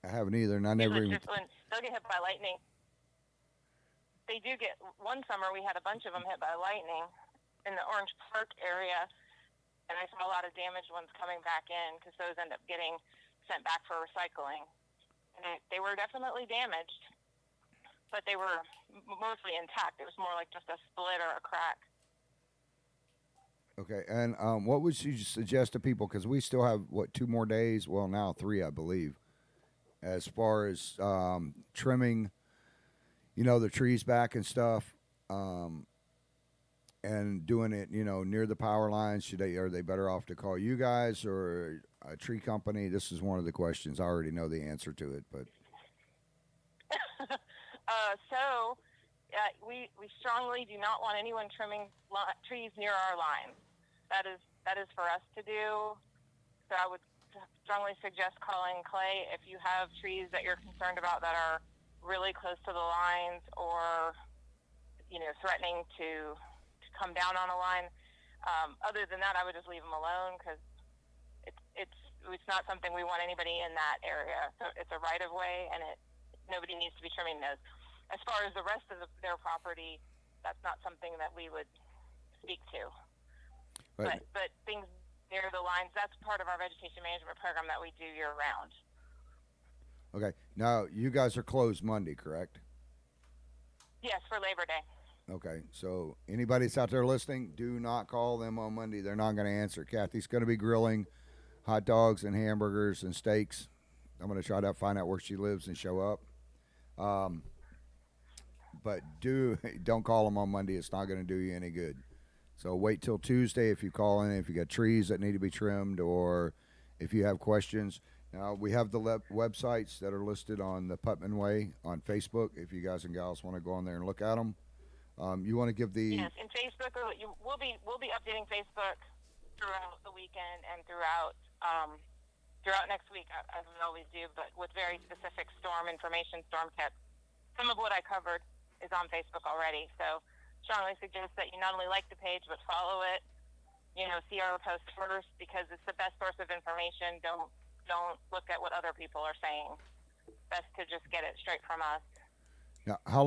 [SPEAKER 1] I haven't either, and I never even.
[SPEAKER 4] They'll get hit by lightning. They do get. One summer we had a bunch of them hit by lightning in the Orange Park area, and I saw a lot of damaged ones coming back in because those end up getting sent back for recycling. And they were definitely damaged, but they were mostly intact. It was more like just a split or a crack.
[SPEAKER 1] Okay, and what would you suggest to people, because we still have, 2 more days? Well, now 3, I believe, as far as trimming, the trees back and stuff, and doing it, near the power lines. Are they better off to call you guys or a tree company? This is one of the questions. I already know the answer to it, but.
[SPEAKER 4] We strongly do not want anyone trimming trees near our lines. That is for us to do. So I would strongly suggest calling Clay if you have trees that you're concerned about that are really close to the lines, or threatening to come down on a line. Other than that, I would just leave them alone, because it's not something we want anybody in that area. So it's a right of way, and nobody needs to be trimming those. As far as the rest of their property, that's not something that we would speak to. Right. But things near the lines, that's part of our vegetation management program that we do year round.
[SPEAKER 1] Okay. Now you guys are closed Monday, correct?
[SPEAKER 4] Yes, for Labor Day.
[SPEAKER 1] Okay. So anybody that's out there listening, do not call them on Monday. They're not going to answer. Kathy's going to be grilling hot dogs and hamburgers and steaks. I'm going to try to find out where she lives and show up. Um, but don't call them on Monday. It's not going to do you any good. So wait till Tuesday if you call in, if you got trees that need to be trimmed, or if you have questions. Now we have the websites that are listed on the Putman Way on Facebook. If you guys and gals want to go on there and look at them, you want to give the
[SPEAKER 4] Yes, and Facebook. We'll be updating Facebook throughout the weekend and throughout next week, as we always do, but with very specific storm information, storm tips. Some of what I covered is on Facebook already, so strongly suggest that you not only like the page but follow it. See our posts first because it's the best source of information. Don't look at what other people are saying. Best to just get it straight from us.
[SPEAKER 1] now. How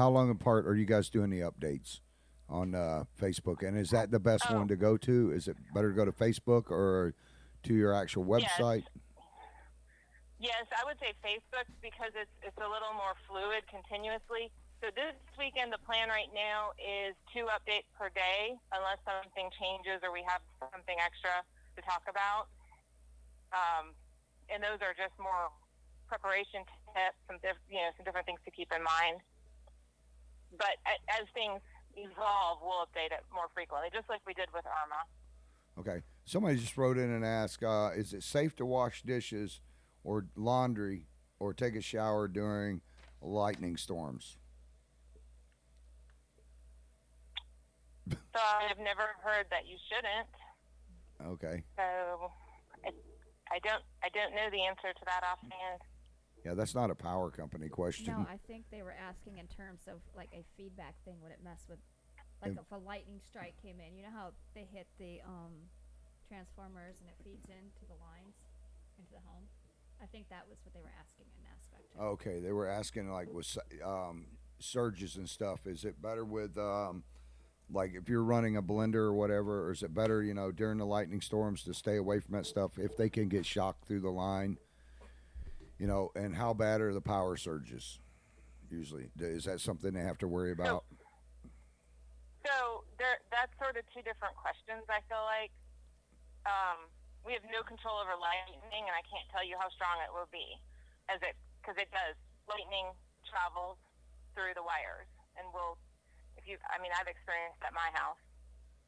[SPEAKER 1] long apart are you guys doing the updates on Facebook? And is that the best one to go to? Is it better to go to Facebook or to your actual website?
[SPEAKER 4] Yes, I would say Facebook because it's a little more fluid continuously. So this weekend, the plan right now is 2 updates per day, unless something changes or we have something extra to talk about. And those are just more preparation tips, some different things to keep in mind. But as things evolve, we'll update it more frequently, just like we did with Irma.
[SPEAKER 1] Okay. Somebody just wrote in and asked, is it safe to wash dishes or laundry or take a shower during lightning storms?
[SPEAKER 4] So I've never heard that you shouldn't.
[SPEAKER 1] Okay.
[SPEAKER 4] So I don't know the answer to that offhand.
[SPEAKER 1] Yeah, that's not a power company question.
[SPEAKER 3] No, I think they were asking in terms of like a feedback thing. Would it mess with, like, if a lightning strike came in? You know how they hit the transformers and it feeds into the lines, into the home? I think that was what they were asking in aspect.
[SPEAKER 1] Okay, they were asking like with surges and stuff. Is it better with like if you're running a blender or whatever, or is it better during the lightning storms to stay away from that stuff if they can get shocked through the line? And how bad are the power surges? Usually, is that something they have to worry about?
[SPEAKER 4] So that's sort of 2 different questions. I feel like we have no control over lightning, and I can't tell you how strong it will be, because it does. Lightning travels through the wires, and I've experienced at my house.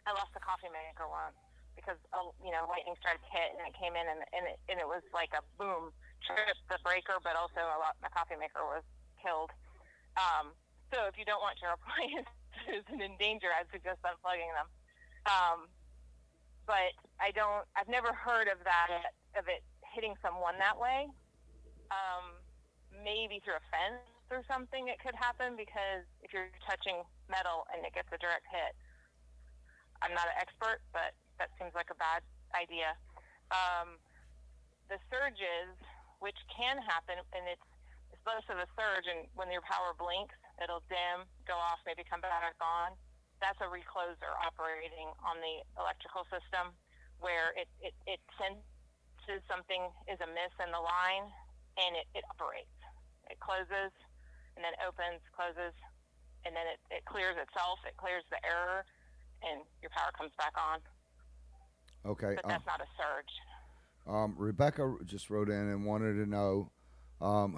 [SPEAKER 4] I lost a coffee maker once because lightning strike hit and it came in and it was like a boom, tripped the breaker, but also my coffee maker was killed. So if you don't want your appliances in danger, I'd suggest unplugging them. But I've never heard of it hitting someone that way. Maybe through a fence or something it could happen, because if you're touching metal and it gets a direct hit. I'm not an expert, but that seems like a bad idea. The surges, which can happen, and it's less of a surge, and when your power blinks, it'll dim, go off, maybe come back on. That's a recloser operating on the electrical system, where it senses something is amiss in the line, and it operates. It closes, and then opens, closes, and then it clears itself. It clears the error, and your power comes back on.
[SPEAKER 1] Okay.
[SPEAKER 4] But that's not a surge.
[SPEAKER 1] Rebecca just wrote in and wanted to know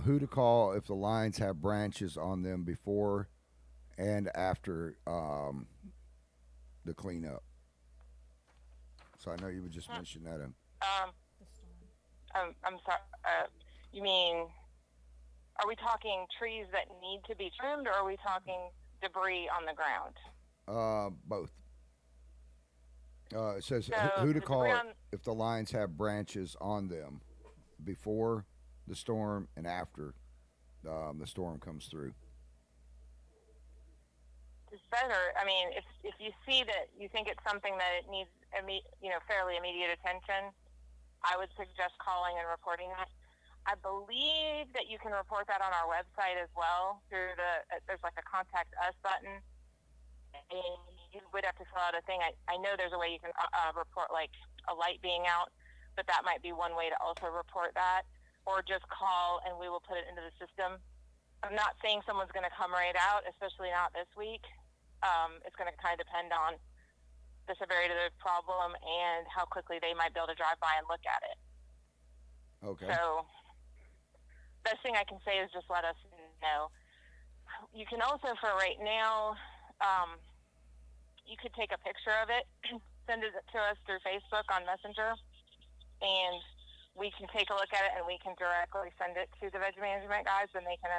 [SPEAKER 1] who to call if the lines have branches on them before and after the cleanup. So I know you would just mention that.
[SPEAKER 4] I'm sorry. You mean, are we talking trees that need to be trimmed, or are we talking debris on the ground?
[SPEAKER 1] Both. It says
[SPEAKER 4] So
[SPEAKER 1] who to call if the lines have branches on them before the storm and after the storm comes through.
[SPEAKER 4] It's better. I mean, if you see that you think it's something that it needs, fairly immediate attention, I would suggest calling and reporting that. I believe that you can report that on our website as well through there's like a contact us button, and you would have to fill out a thing. I know there's a way you can report like a light being out, but that might be one way to also report that. or just call and we will put it into the system. I'm not saying someone's going to come right out, especially not this week. It's going to kind of depend on the severity of the problem and how quickly they might be able to drive by and look at it.
[SPEAKER 1] Okay.
[SPEAKER 4] So, best thing I can say is just let us know. You can also, for right now, you could take a picture of it, send it to us through Facebook on Messenger, and we can take a look at it and we can directly send it to the veg management guys, and they can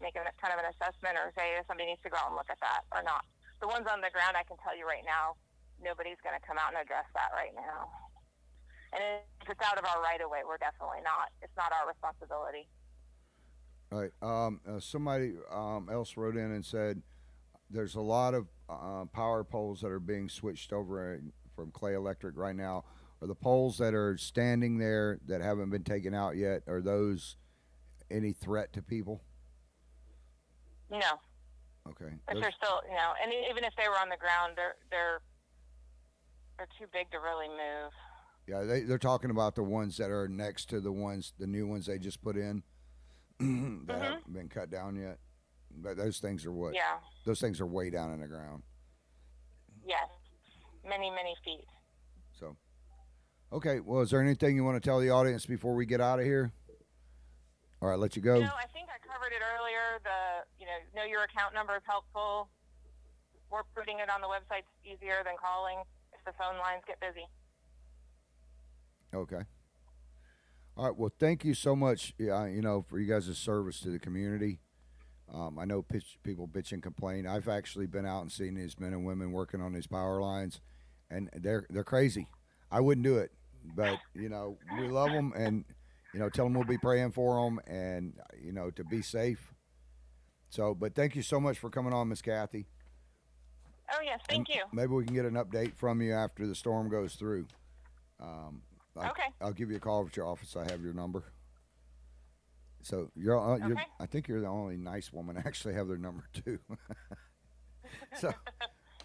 [SPEAKER 4] make kind of an assessment or say if somebody needs to go out and look at that or not. The ones on the ground, I can tell you right now, nobody's going to come out and address that right now. And if it's out of our right of way, we're definitely not. It's not our responsibility.
[SPEAKER 1] All right. Somebody else wrote in and said there's a lot of power poles that are being switched over from Clay Electric right now. Are the poles that are standing there that haven't been taken out yet, are those any threat to people?
[SPEAKER 4] No.
[SPEAKER 1] Okay.
[SPEAKER 4] But they're still, and even if they were on the ground, they're too big to really move.
[SPEAKER 1] Yeah, they're talking about the ones that are next to the new ones they just put in that haven't been cut down yet. But those things are what?
[SPEAKER 4] Yeah.
[SPEAKER 1] Those things are way down in the ground.
[SPEAKER 4] Yes. Many, many feet.
[SPEAKER 1] So, okay. Well, is there anything you want to tell the audience before we get out of here? All right, let you go.
[SPEAKER 4] I think I covered it earlier. Know your account number is helpful. We're putting it on the website easier than calling if the phone lines get busy.
[SPEAKER 1] Okay. All right. Well, thank you so much, for you guys' service to the community. I know people bitch and complain. I've actually been out and seen these men and women working on these power lines, and they're crazy. I wouldn't do it, but, we love them, and, tell them we'll be praying for them and, to be safe. So, but thank you so much for coming on, Miss Kathy.
[SPEAKER 4] Oh, yes. Thank you.
[SPEAKER 1] Maybe we can get an update from you after the storm goes through.
[SPEAKER 4] Okay.
[SPEAKER 1] I'll give you a call at your office. I have your number. So
[SPEAKER 4] Okay.
[SPEAKER 1] I think you're the only nice woman to actually have their number too. So,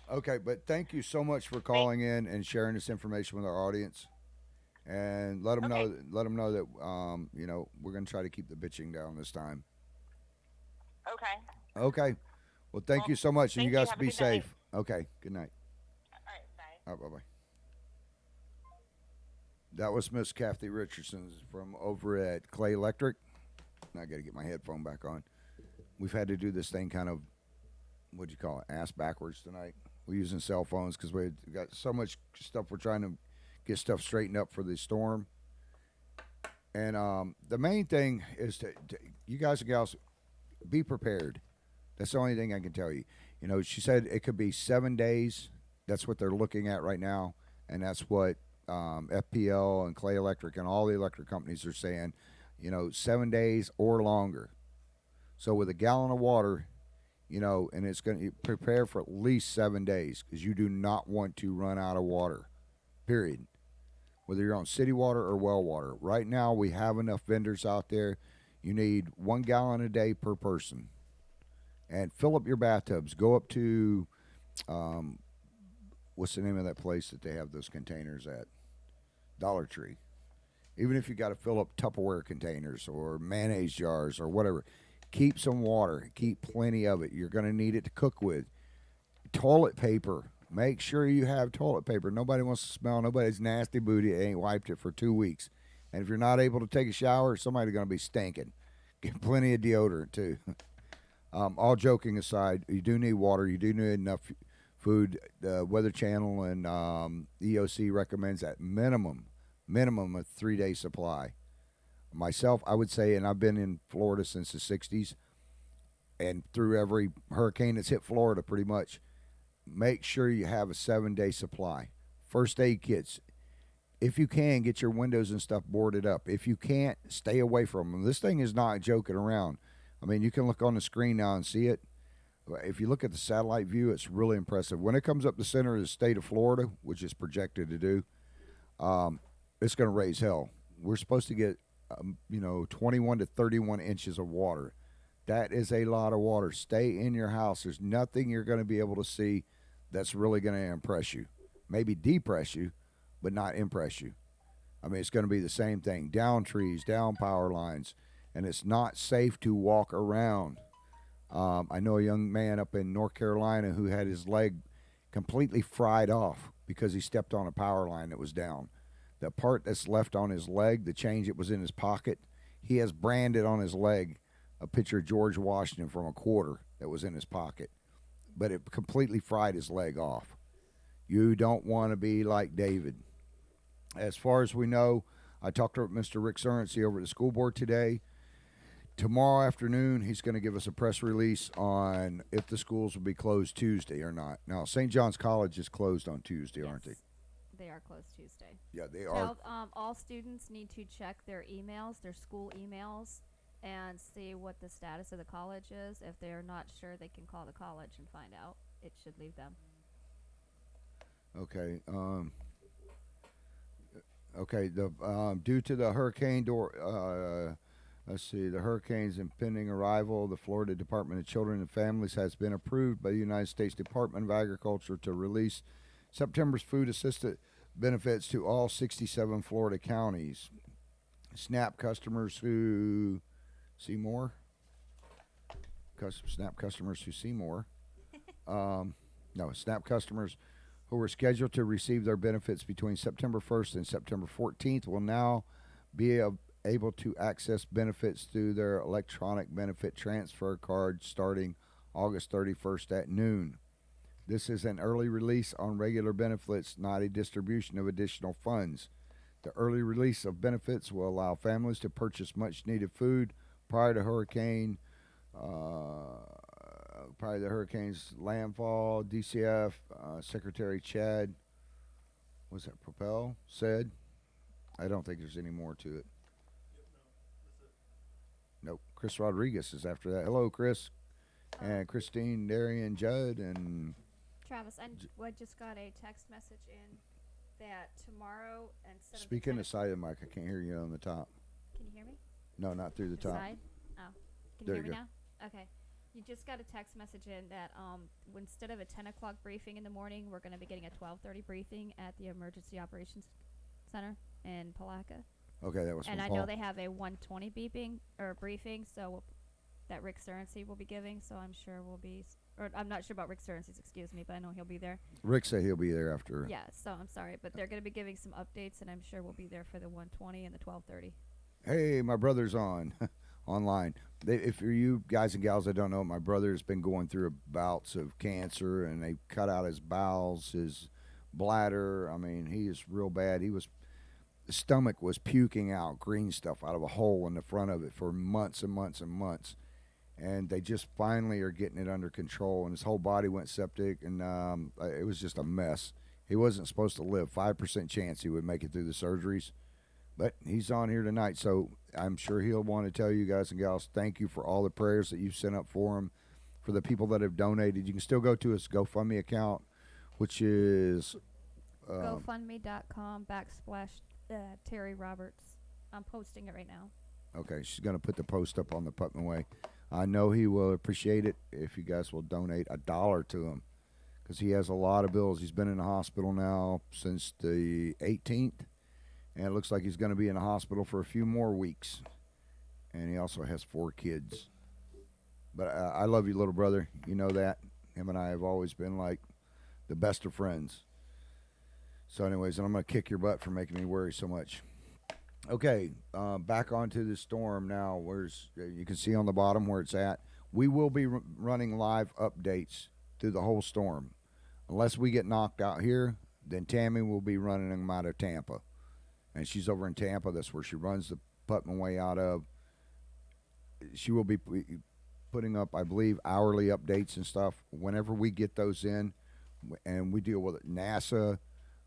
[SPEAKER 1] okay, but thank you so much for calling in and sharing this information with our audience, and let them know that we're going to try to keep the bitching down this time.
[SPEAKER 4] Okay.
[SPEAKER 1] Okay. Well, thank you so much, and
[SPEAKER 4] thank
[SPEAKER 1] you guys
[SPEAKER 4] you. Have a
[SPEAKER 1] be
[SPEAKER 4] good
[SPEAKER 1] safe. Night. Okay. Good night.
[SPEAKER 4] All right. Bye.
[SPEAKER 1] All right. Bye-bye. That was Miss Kathy Richardson from over at Clay Electric. I got to get my headphone back on. We've had to do this thing kind of, ass backwards tonight. We're using cell phones because we've got so much stuff. We're trying to get stuff straightened up for the storm. And the main thing is to you guys and gals, be prepared. That's the only thing I can tell you. She said it could be 7 days. That's what they're looking at right now. And that's what FPL and Clay Electric and all the electric companies are saying, 7 days or longer. So with a gallon of water, and it's going to prepare for at least 7 days, because you do not want to run out of water, period. Whether you're on city water or well water. Right now, we have enough vendors out there. You need 1 gallon a day per person. And fill up your bathtubs. Go up to, what's the name of that place that they have those containers at? Dollar Tree. Even if you got to fill up Tupperware containers or mayonnaise jars or whatever, keep some water. Keep plenty of it. You're going to need it to cook with. Toilet paper. Make sure you have toilet paper. Nobody wants to smell nobody's nasty booty. Ain't wiped it for 2 weeks. And if you're not able to take a shower, somebody's going to be stinking. Get plenty of deodorant too. All joking aside, you do need water. You do need enough food. The Weather Channel and EOC recommends that minimum of 3 day supply. Myself, I would say, and I've been in Florida since the 60s and through every hurricane that's hit Florida pretty much, make sure you have a 7 day supply. First aid kits. If you can, get your windows and stuff boarded up. If you can't, stay away from them. This thing is not joking around. I mean, you can look on the screen now and see it. If you look at the satellite view, it's really impressive. When it comes up the center of the state of Florida, which is projected to do, it's going to raise hell. We're supposed to get, 21 to 31 inches of water. That is a lot of water. Stay in your house. There's nothing you're going to be able to see that's really going to impress you. Maybe depress you, but not impress you. I mean, it's going to be the same thing. Down trees, down power lines, and it's not safe to walk around. I know a young man up in North Carolina who had his leg completely fried off because he stepped on a power line that was down. The part that's left on his leg, the change that was in his pocket, he has branded on his leg a picture of George Washington from a quarter that was in his pocket. But it completely fried his leg off. You don't want to be like David. As far as we know, I talked to Mr. Rick Surrency over at the school board today. Tomorrow afternoon, he's going to give us a press release on if the schools will be closed Tuesday or not. Now, St. John's College is closed on Tuesday, aren't they?
[SPEAKER 3] They are closed Tuesday.
[SPEAKER 1] Yeah, they are.
[SPEAKER 3] Now, all students need to check their emails, their school emails, and see what the status of the college is. If they're not sure, they can call the college and find out. It should leave them.
[SPEAKER 1] Okay. Okay. Due to the hurricane let's see, the hurricane's impending arrival, the Florida Department of Children and Families has been approved by the United States Department of Agriculture to release September's food assistance benefits to all 67 Florida counties. SNAP customers who see more. SNAP customers who see more. SNAP customers who were scheduled to receive their benefits between September 1st and September 14th will now be able to access benefits through their electronic benefit transfer card starting August 31st at noon. This is an early release on regular benefits, not a distribution of additional funds. The early release of benefits will allow families to purchase much needed food prior to the hurricane's landfall. DCF Secretary Chad, was that Propel, said. I don't think there's any more to it. Nope. Chris Rodriguez is after that. Hello, Chris. And Christine, Darian, Judd, and
[SPEAKER 3] Travis, I just got a text message in that tomorrow instead
[SPEAKER 1] speak in the side of the mic. I can't hear you on the top.
[SPEAKER 3] Can you hear me?
[SPEAKER 1] No, not through the top.
[SPEAKER 3] Side? Oh. Can
[SPEAKER 1] There
[SPEAKER 3] you hear
[SPEAKER 1] you
[SPEAKER 3] me now? Okay. You just got a text message in that instead of a 10 o'clock briefing in the morning, we're going to be getting a 12:30 briefing at the Emergency Operations Center in Palaca.
[SPEAKER 1] Okay, that was
[SPEAKER 3] And
[SPEAKER 1] from
[SPEAKER 3] I
[SPEAKER 1] Paul.
[SPEAKER 3] know they have a 1:20 briefing, so that Rick Surrency will be giving. So I'm sure we'll be, or I'm not sure about Rick Surrency's, excuse me, but I know he'll be there.
[SPEAKER 1] Rick said he'll be there after.
[SPEAKER 3] Yeah, so I'm sorry, but they're going to be giving some updates, and I'm sure we'll be there for the 1:20 and the 12:30.
[SPEAKER 1] Hey, my brother's on online. If you're you guys and gals that don't know, my brother's been going through bouts of cancer, and they cut out his bowels, his bladder. I mean, he is real bad. His stomach was puking out green stuff out of a hole in the front of it for months and months and months. And they just finally are getting it under control, and his whole body went septic, and it was just a mess. He wasn't supposed to live. 5% chance he would make it through the surgeries. But he's on here tonight, so I'm sure he'll want to tell you guys and gals, thank you for all the prayers that you've sent up for him. For the people that have donated, you can still go to his GoFundMe account, which is
[SPEAKER 3] GoFundMe.com/Terry Roberts. I'm posting it right now.
[SPEAKER 1] Okay, she's going to put the post up on the Putman Way. I know he will appreciate it if you guys will donate $1 to him, because he has a lot of bills. He's been in the hospital now since the 18th. And it looks like he's going to be in the hospital for a few more weeks. And he also has 4 kids. But I love you, little brother. You know that. Him and I have always been like the best of friends. So anyways, and I'm going to kick your butt for making me worry so much. Okay, back onto the storm now. You can see on the bottom where it's at. We will be running live updates through the whole storm. Unless we get knocked out here, then Tammy will be running them out of Tampa. And she's over in Tampa. That's where she runs the Putman Way out of. She will be putting up, I believe, hourly updates and stuff whenever we get those in. And we deal with it. NASA,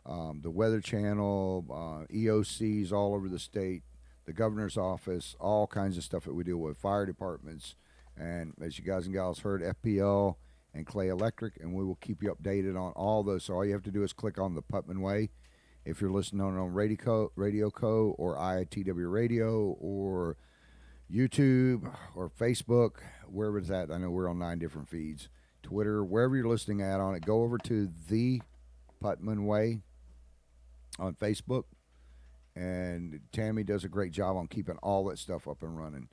[SPEAKER 1] the Weather Channel, EOCs all over the state, the governor's office, all kinds of stuff that we deal with, fire departments. And as you guys and gals heard, FPL and Clay Electric. And we will keep you updated on all those. So all you have to do is click on the Putman Way. If you're listening on Radio Co. or IITW Radio or YouTube or Facebook, wherever it's at, I know we're on 9 different feeds, Twitter, wherever you're listening at on it, go over to the Putman Way on Facebook and Tammy does a great job on keeping all that stuff up and running.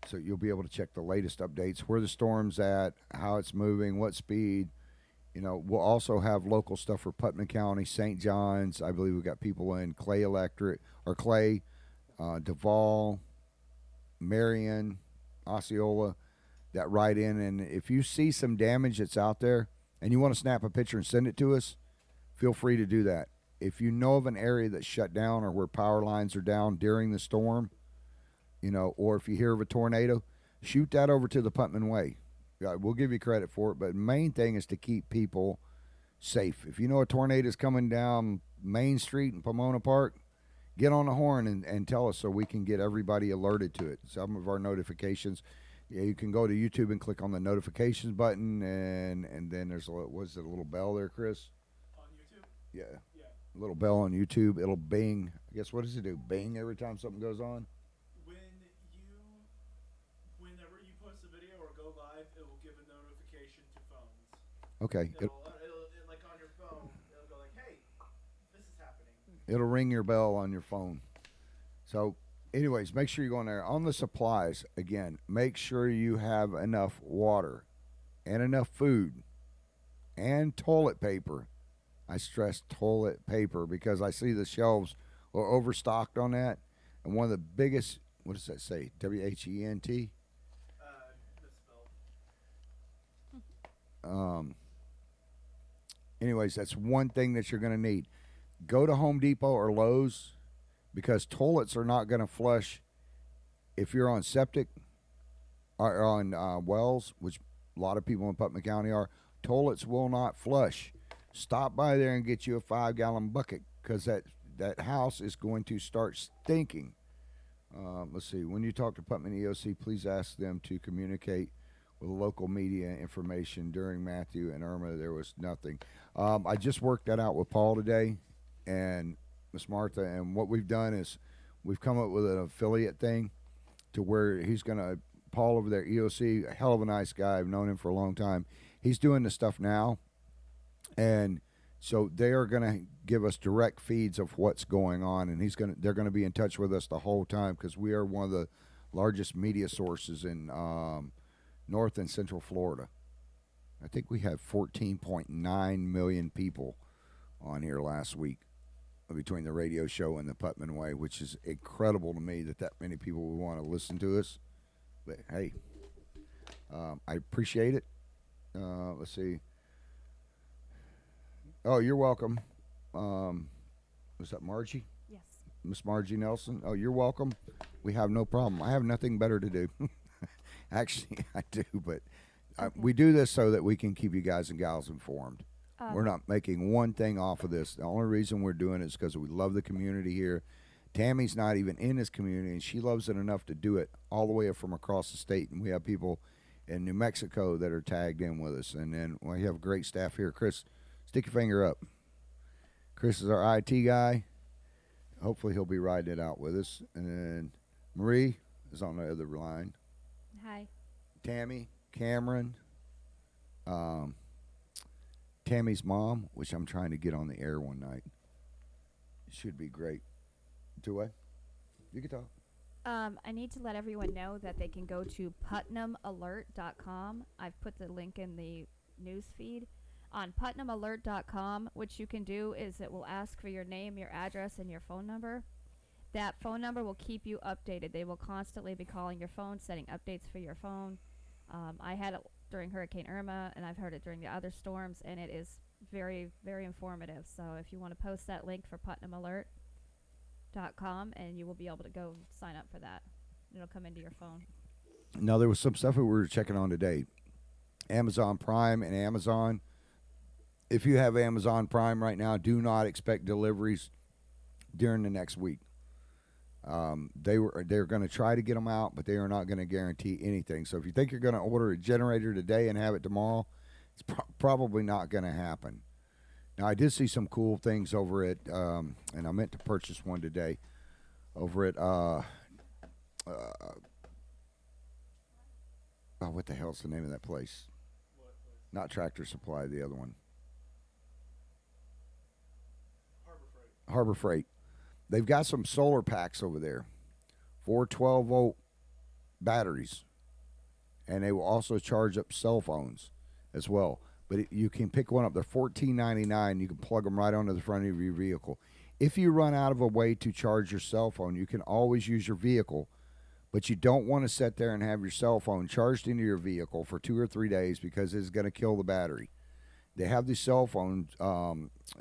[SPEAKER 1] So you'll be able to check the latest updates, where the storm's at, how it's moving, what speed. We'll also have local stuff for Putnam County, St. John's. I believe we've got people in Clay Duval, Marion, Osceola that write in. And if you see some damage that's out there and you want to snap a picture and send it to us, feel free to do that. If you know of an area that's shut down or where power lines are down during the storm, or if you hear of a tornado, shoot that over to the Putnam Way. We'll give you credit for it, but the main thing is to keep people safe. If you know a tornado is coming down Main Street in Pomona Park, get on the horn and tell us so we can get everybody alerted to it. Some of our notifications, you can go to YouTube and click on the notifications button, and then there's a little bell there, Chris?
[SPEAKER 5] On YouTube?
[SPEAKER 1] Yeah. A little bell on YouTube. It'll bing. I guess, what does it do? Bing every time something goes on?
[SPEAKER 5] Whenever you post a video or go live, it will give a notification to phones.
[SPEAKER 1] Okay.
[SPEAKER 5] It'll like on your phone, it'll go like, hey, this is happening.
[SPEAKER 1] It'll ring your bell on your phone. So, anyways, make sure you go in there. On the supplies, again, make sure you have enough water and enough food and toilet paper. I stress toilet paper because I see the shelves are overstocked on that. And one of the biggest, what does that say? WHENT?
[SPEAKER 5] Misspelled.
[SPEAKER 1] Anyways, that's one thing that you're going to need. Go to Home Depot or Lowe's, because toilets are not going to flush if you're on septic or on wells, which a lot of people in Putnam County are. Toilets will not flush. Stop by there and get you a 5-gallon bucket, because that house is going to start stinking. Let's see. When you talk to Putnam EOC, please ask them to communicate with local media information. During Matthew and Irma, there was nothing. I just worked that out with Paul today and Miss Martha, and what we've done is we've come up with an affiliate thing to where he's going to, Paul over there, EOC, a hell of a nice guy. I've known him for a long time. He's doing the stuff now, and so they are going to give us direct feeds of what's going on, and they're going to be in touch with us the whole time, because we are one of the largest media sources in North and Central Florida. I think we had 14.9 million people on here last week between the radio show and the Putnam Way, which is incredible to me that many people would want to listen to us. But hey, I appreciate it. Let's see. Oh, you're welcome. Was that Margie?
[SPEAKER 3] Yes.
[SPEAKER 1] Miss Margie Nelson? Oh, you're welcome. We have no problem. I have nothing better to do. Actually, I do, but we do this so that we can keep you guys and gals informed. We're not making one thing off of this. The only reason we're doing it is because we love the community here. Tammy's not even in this community, and she loves it enough to do it all the way from across the state. And we have people in New Mexico that are tagged in with us. And then we have great staff here. Chris, stick your finger up. Chris is our IT guy. Hopefully he'll be riding it out with us. And then Marie is on the other line.
[SPEAKER 3] Hi.
[SPEAKER 1] Tammy, Cameron, Tammy's mom, which I'm trying to get on the air one night. It should be great. Do I? You can talk.
[SPEAKER 3] I need to let everyone know that they can go to putnamalert.com. I've put the link in the news feed. On putnamalert.com, what you can do is it will ask for your name, your address, and your phone number. That phone number will keep you updated. They will constantly be calling your phone, setting updates for your phone. I had it during Hurricane Irma, and I've heard it during the other storms, and it is very, very informative. So if you want to post that link for putnamalert.com, and you will be able to go sign up for that. It'll come into your phone.
[SPEAKER 1] Now, there was some stuff we were checking on today. Amazon Prime and Amazon. If you have Amazon Prime right now, do not expect deliveries during the next week. They're going to try to get them out, but they are not going to guarantee anything. So if you think you're going to order a generator today and have it tomorrow, it's probably not going to happen. Now, I did see some cool things over at, and I meant to purchase one today, over at, what the hell's the name of that place? Not Tractor Supply, the other one.
[SPEAKER 5] Harbor Freight.
[SPEAKER 1] Harbor Freight. they've got some solar packs over there, 412-volt batteries, and they will also charge up cell phones as well. But you can pick one up. They're $14.99. You can plug them right onto the front of your vehicle. If you run out of a way to charge your cell phone, you can always use your vehicle, but you don't want to sit there and have your cell phone charged into your vehicle for 2 or 3 days because it's going to kill the battery. They have these cell phones,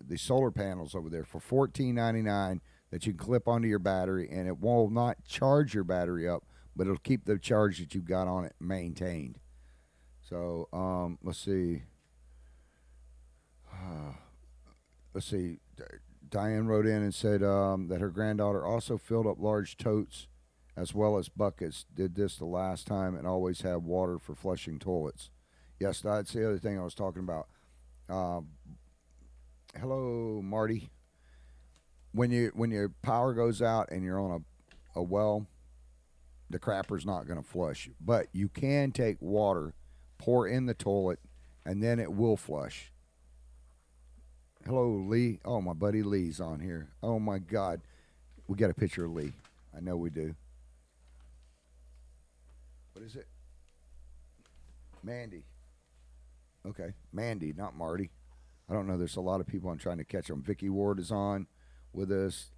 [SPEAKER 1] these solar panels over there for $14.99 that you can clip onto your battery, and it will not charge your battery up, but it'll keep the charge that you've got on it maintained. So let's see. Diane wrote in and said that her granddaughter also filled up large totes as well as buckets. Did this the last time and always have water for flushing toilets. Yes, that's the other thing I was talking about. Hello, Marty. When your power goes out and you're on a well, the crapper's not going to flush. But you can take water, pour in the toilet, and then it will flush. Hello, Lee. Oh, my buddy Lee's on here. Oh, my God. We got a picture of Lee. I know we do. What is it? Mandy. Okay, Mandy, not Marty. I don't know. There's a lot of people I'm trying to catch them. Vicky Ward is on with us.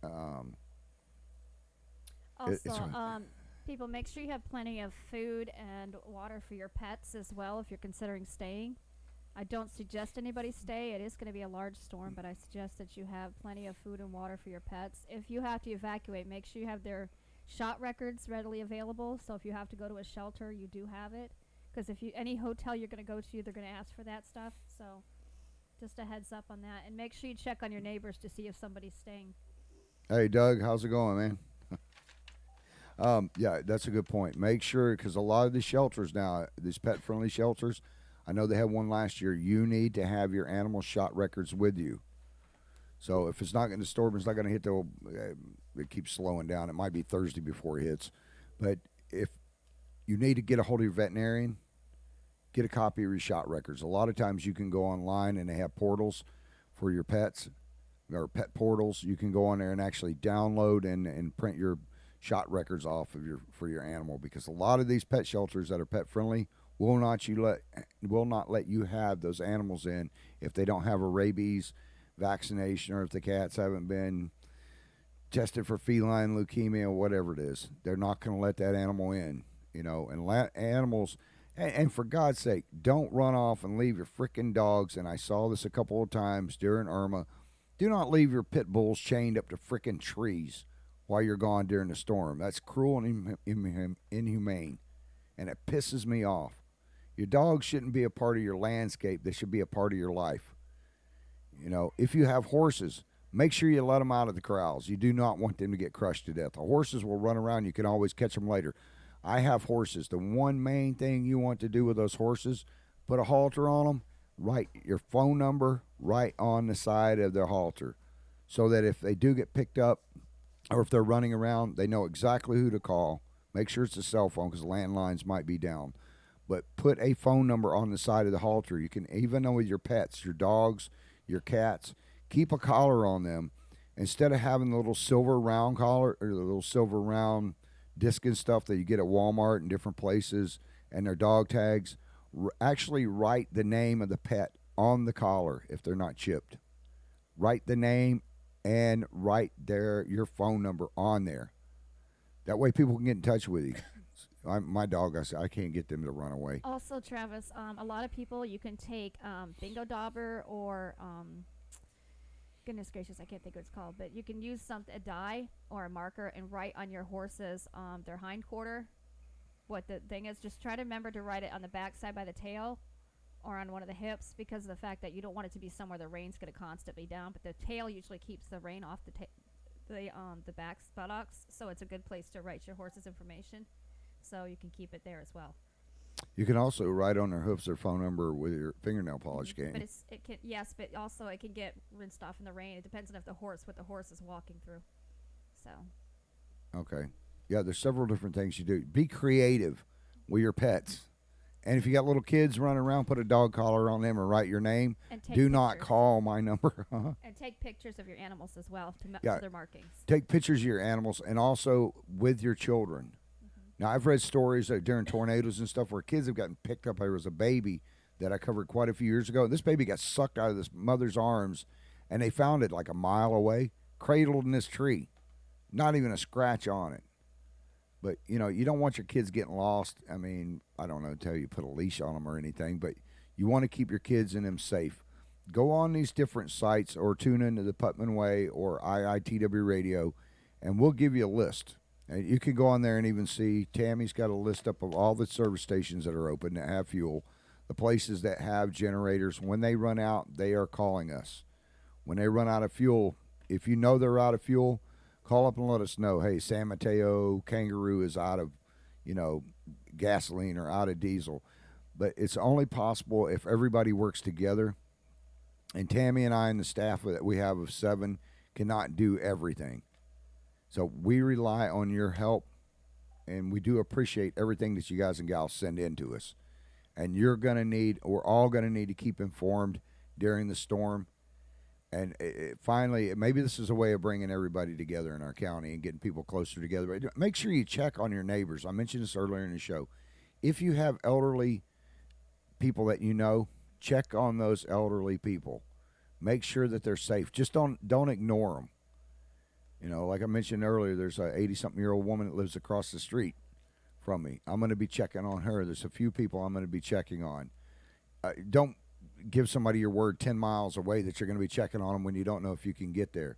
[SPEAKER 3] People, make sure you have plenty of food and water for your pets as well if you're considering staying. I don't suggest anybody stay. It is going to be a large storm, but I suggest that you have plenty of food and water for your pets. If you have to evacuate, make sure you have their shot records readily available. So if you have to go to a shelter, you do have it. Because if any hotel you're going to go to, they're going to ask for that stuff. So just a heads up on that. And make sure you check on your neighbors to see if somebody's staying.
[SPEAKER 1] Hey, Doug, how's it going, man? Yeah, that's a good point. Make sure, because a lot of these shelters now, these pet-friendly shelters, I know they had one last year, you need to have your animal shot records with you. So if it's not going to storm, it's not going to hit it keeps slowing down. It might be Thursday before it hits. But if you need to get a hold of your veterinarian, get a copy of your shot records. A lot of times you can go online and they have portals for your pets, or pet portals. You can go on there and actually download and print your shot records off of for your animal, because a lot of these pet shelters that are pet friendly will not let you have those animals in if they don't have a rabies vaccination, or if the cats haven't been tested for feline leukemia or whatever it is. They're not going to let that animal in, and animals. And for God's sake, don't run off and leave your freaking dogs. And I saw this a couple of times during Irma. Do not leave your pit bulls chained up to freaking trees while you're gone during the storm. That's cruel and inhumane, and it pisses me off. Your dogs shouldn't be a part of your landscape. They should be a part of your life. If you have horses, make sure you let them out of the corrals. You do not want them to get crushed to death. The horses will run around. You can always catch them later. I have horses. The one main thing you want to do with those horses, put a halter on them, write your phone number right on the side of their halter, so that if they do get picked up or if they're running around, they know exactly who to call. Make sure it's a cell phone, because landlines might be down. But put a phone number on the side of the halter. You can, even though with your pets, your dogs, your cats, keep a collar on them. Instead of having the little silver round collar, or the little silver round disc and stuff that you get at Walmart and different places, and their dog tags, actually write the name of the pet on the collar if they're not chipped. Write the name and write your phone number on there. That way people can get in touch with you. My dog, I can't get them to run away.
[SPEAKER 3] Also, Travis, a lot of people, you can take bingo dauber or goodness gracious, I can't think what it's called, but you can use a die or a marker and write on your horse's their hind quarter what the thing is. Just try to remember to write it on the back side by the tail or on one of the hips, because of the fact that you don't want it to be somewhere the rain's going to constantly down, but the tail usually keeps the rain off the back buttocks, so it's a good place to write your horse's information, so you can keep it there as well.
[SPEAKER 1] You can also write on their hoofs their phone number with your fingernail polish can.
[SPEAKER 3] But but also it can get rinsed off in the rain. It depends on what the horse is walking through. So.
[SPEAKER 1] Okay. Yeah, there's several different things you do. Be creative with your pets. And if you got little kids running around, put a dog collar on them or write your name.
[SPEAKER 3] And take
[SPEAKER 1] Do not
[SPEAKER 3] pictures.
[SPEAKER 1] call my number.
[SPEAKER 3] And take pictures of your animals as well to
[SPEAKER 1] Yeah.
[SPEAKER 3] to their markings.
[SPEAKER 1] Take pictures of your animals and also with your children. Now, I've read stories during tornadoes and stuff where kids have gotten picked up. There was a baby that I covered quite a few years ago. This baby got sucked out of this mother's arms, and they found it like a mile away, cradled in this tree. Not even a scratch on it. But, you know, you don't want your kids getting lost. I mean, I don't know, tell you put a leash on them or anything, but you want to keep your kids and them safe. Go on these different sites or tune into the Putman Way or IITW Radio, and we'll give you a list. And you can go on there and even see Tammy's got a list up of all the service stations that are open that have fuel, the places that have generators. When they run out, they are calling us. When they run out of fuel, if you know they're out of fuel, call up and let us know, hey, San Mateo Kangaroo is out of, you know, gasoline or out of diesel. But it's only possible if everybody works together. And Tammy and I and the staff that we have of 7 cannot do everything. So we rely on your help, and we do appreciate everything that you guys and gals send in to us. And we're all going to need to keep informed during the storm. And finally, maybe this is a way of bringing everybody together in our county and getting people closer together. But make sure you check on your neighbors. I mentioned this earlier in the show. If you have elderly people that you know, check on those elderly people. Make sure that they're safe. Just don't ignore them. You know, like I mentioned earlier, there's a 80-something-year-old woman that lives across the street from me. I'm going to be checking on her. There's a few people I'm going to be checking on. Don't give somebody your word 10 miles away that you're going to be checking on them when you don't know if you can get there.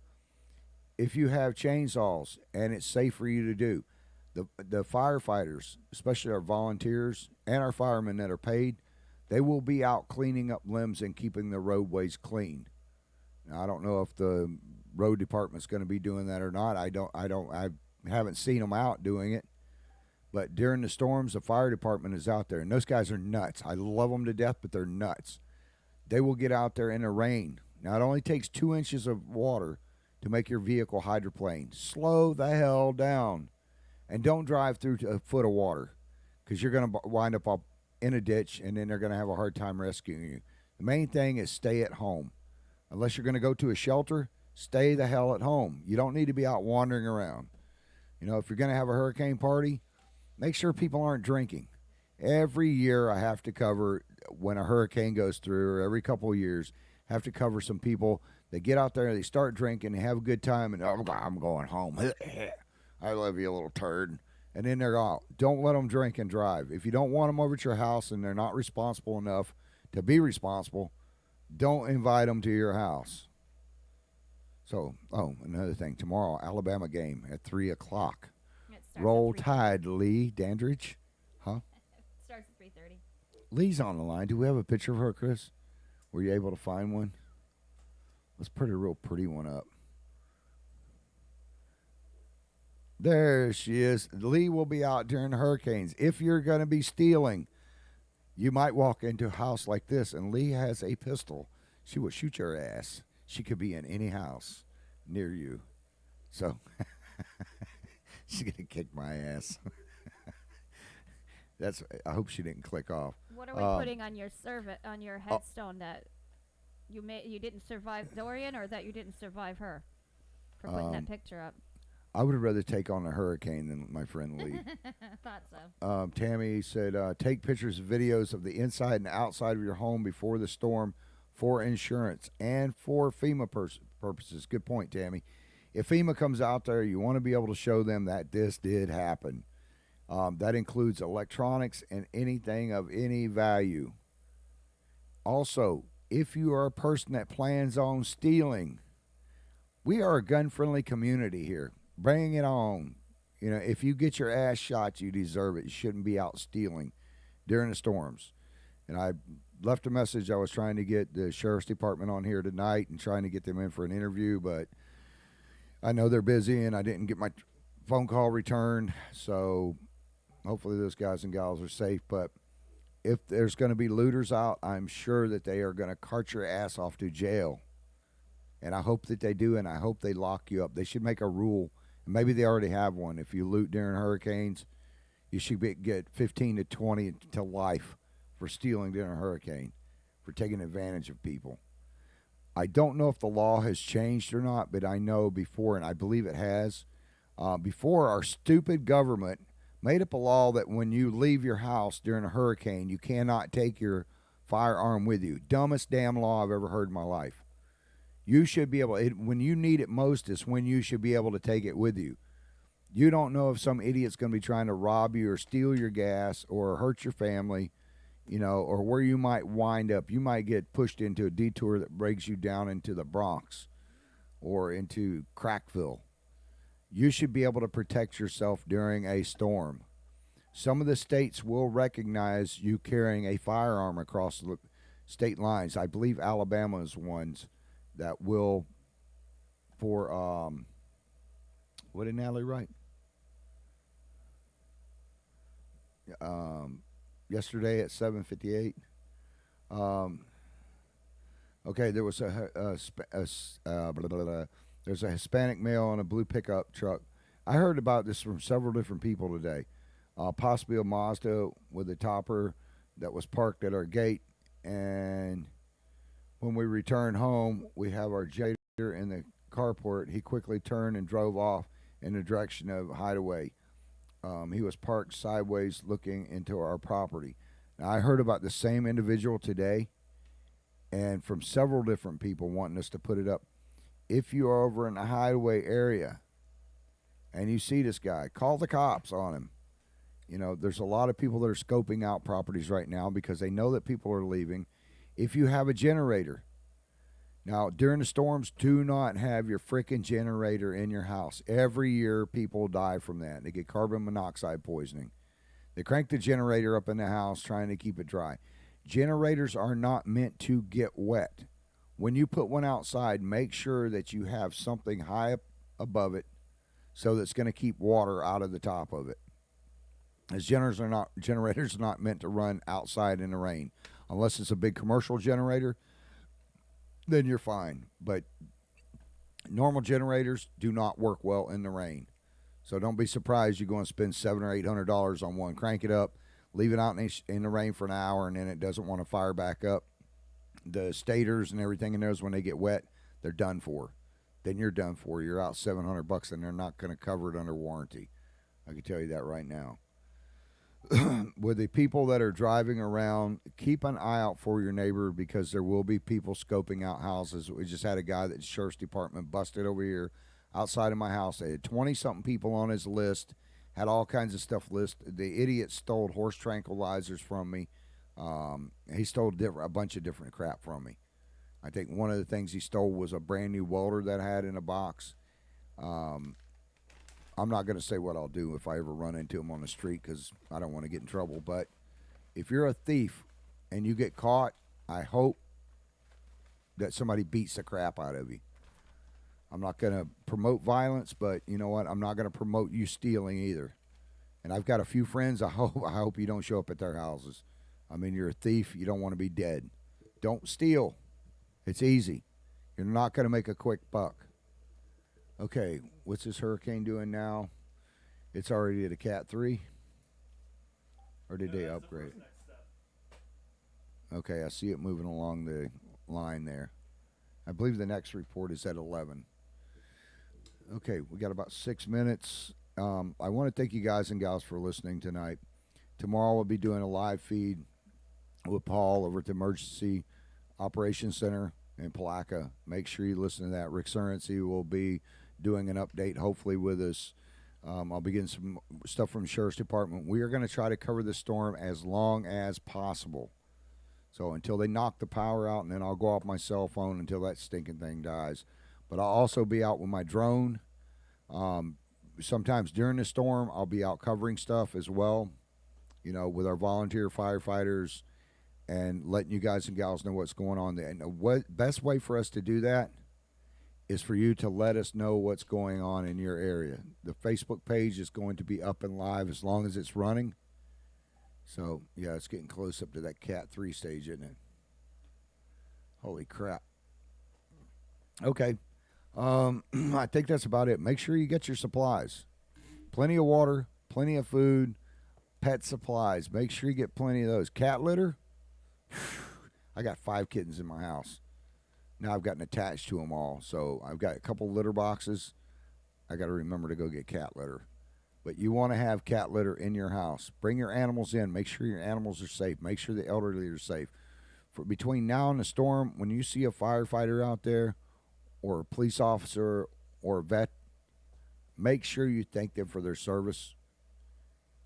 [SPEAKER 1] If you have chainsaws and it's safe for you to do, the firefighters, especially our volunteers and our firemen that are paid, they will be out cleaning up limbs and keeping the roadways clean. Now, I don't know if the road department's going to be doing that or not. I haven't seen them out doing it. But during the storms, the fire department is out there, and those guys are nuts. I love them to death, but they're nuts. They will get out there in the rain. Now, it only takes 2 inches of water to make your vehicle hydroplane. Slow the hell down. And don't drive through a foot of water, because you're going to wind up in a ditch, and then they're going to have a hard time rescuing you. The main thing is stay at home. Unless you're going to go to a shelter, stay the hell at home. You don't need to be out wandering around. You know, if you're going to have a hurricane party, make sure people aren't drinking. Every year I have to cover, when a hurricane goes through, or every couple of years, have to cover some people that get out there, they start drinking, they have a good time, and I'm going home. I love you, little turd. And then they're out. Don't let them drink and drive. If you don't want them over at your house and they're not responsible enough to be responsible, don't invite them to your house. So, another thing. Tomorrow, Alabama game at 3 o'clock.
[SPEAKER 3] It starts
[SPEAKER 1] Roll
[SPEAKER 3] at 3:30.
[SPEAKER 1] Tide, Lee Dandridge. Huh?
[SPEAKER 3] It starts at 3:30.
[SPEAKER 1] Lee's on the line. Do we have a picture of her, Chris? Were you able to find one? Let's put a real pretty one up. There she is. Lee will be out during the hurricanes. If you're going to be stealing, you might walk into a house like this, and Lee has a pistol. She will shoot your ass. She could be in any house near you. So, she's going to kick my ass. I hope she didn't click off.
[SPEAKER 3] What are we putting on your headstone that you didn't survive Dorian, or that you didn't survive her for putting that picture up?
[SPEAKER 1] I would have rather take on a hurricane than my friend Lee.
[SPEAKER 3] Thought so.
[SPEAKER 1] Tammy said, take pictures and videos of the inside and outside of your home before the storm for insurance and for FEMA purposes. Good point, Tammy. If FEMA comes out there, you want to be able to show them that this did happen. That includes electronics and anything of any value. Also, if you are a person that plans on stealing, we are a gun-friendly community here. Bring it on. You know, if you get your ass shot, you deserve it. You shouldn't be out stealing during the storms. And I left a message. I was trying to get the sheriff's department on here tonight and trying to get them in for an interview, but I know they're busy and I didn't get my phone call returned. So hopefully those guys and gals are safe. But if there's going to be looters out, I'm sure that they are going to cart your ass off to jail. And I hope that they do, and I hope they lock you up. They should make a rule. Maybe they already have one. If you loot during hurricanes, you should get 15 to 20 to life for stealing during a hurricane, for taking advantage of people. I don't know if the law has changed or not, but I know before, and I believe it has, before our stupid government made up a law that when you leave your house during a hurricane, you cannot take your firearm with you. Dumbest damn law I've ever heard in my life. You should be able, when you need it most is when you should be able to take it with you. You don't know if some idiot's going to be trying to rob you or steal your gas or hurt your family, or where you might wind up. You might get pushed into a detour that breaks you down into the Bronx or into Crackville. You should be able to protect yourself during a storm. Some of the states will recognize you carrying a firearm across the state lines. I believe Alabama is ones that will for, what did Natalie write? Yesterday at 7:58. Okay, there was there's a Hispanic male on a blue pickup truck. I heard about this from several different people today. Possibly a Mazda with a topper that was parked at our gate, and when we returned home, we have our generator in the carport. He quickly turned and drove off in the direction of Hideaway. He was parked sideways looking into our property. Now, I heard about the same individual today, and from several different people wanting us to put it up. If you are over in the Hideaway area and you see this guy, call the cops on him. There's a lot of people that are scoping out properties right now because they know that people are leaving. If you have a generator, now during the storms, do not have your freaking generator in your house. Every year, people die from that. They get carbon monoxide poisoning. They crank the generator up in the house trying to keep it dry. Generators are not meant to get wet. When you put one outside, make sure that you have something high up above it so that's going to keep water out of the top of it. As generators are not meant to run outside in the rain. Unless it's a big commercial generator, then you're fine. But normal generators do not work well in the rain. So don't be surprised you go and spend $700 or $800 on one. Crank it up, leave it out in the rain for an hour, and then it doesn't want to fire back up. The stators and everything in those, when they get wet, they're done for. Then you're done for. You're out $700, and they're not going to cover it under warranty. I can tell you that right now. With the people that are driving around, keep an eye out for your neighbor because there will be people scoping out houses. We just had a guy that the sheriff's department busted over here outside of my house. They had 20-something people on his list, had all kinds of stuff listed. The idiot stole horse tranquilizers from me. He stole a bunch of different crap from me. I think one of the things he stole was a brand new welder that I had in a box. I'm not going to say what I'll do if I ever run into him on the street because I don't want to get in trouble. But if you're a thief and you get caught, I hope that somebody beats the crap out of you. I'm not going to promote violence, but you know what? I'm not going to promote you stealing either. And I've got a few friends. I hope you don't show up at their houses. I mean, you're a thief. You don't want to be dead. Don't steal. It's easy. You're not going to make a quick buck. Okay, what's this hurricane doing now? It's already at a Cat 3? Or did they upgrade? Okay, I see it moving along the line there. I believe the next report is at 11. Okay, we got about 6 minutes. I want to thank you guys and gals for listening tonight. Tomorrow we'll be doing a live feed with Paul over at the Emergency Operations Center in Palaca. Make sure you listen to that. Rick Surrency will be doing an update, hopefully with us. I'll be getting some stuff from the Sheriff's Department. We are going to try to cover the storm as long as possible. So until they knock the power out, and then I'll go off my cell phone until that stinking thing dies. But I'll also be out with my drone. Sometimes during the storm, I'll be out covering stuff as well, with our volunteer firefighters and letting you guys and gals know what's going on there. And the best way for us to do that is for you to let us know what's going on in your area. The Facebook page is going to be up and live as long as it's running. So, yeah, it's getting close up to that Cat 3 stage, isn't it? Holy crap. Okay. I think that's about it. Make sure you get your supplies. Plenty of water, plenty of food, pet supplies. Make sure you get plenty of those. Cat litter, I got 5 kittens in my house. Now I've gotten attached to them all. So I've got a couple litter boxes. I got to remember to go get cat litter. But you want to have cat litter in your house. Bring your animals in. Make sure your animals are safe. Make sure the elderly are safe. For between now and the storm, when you see a firefighter out there or a police officer or a vet, make sure you thank them for their service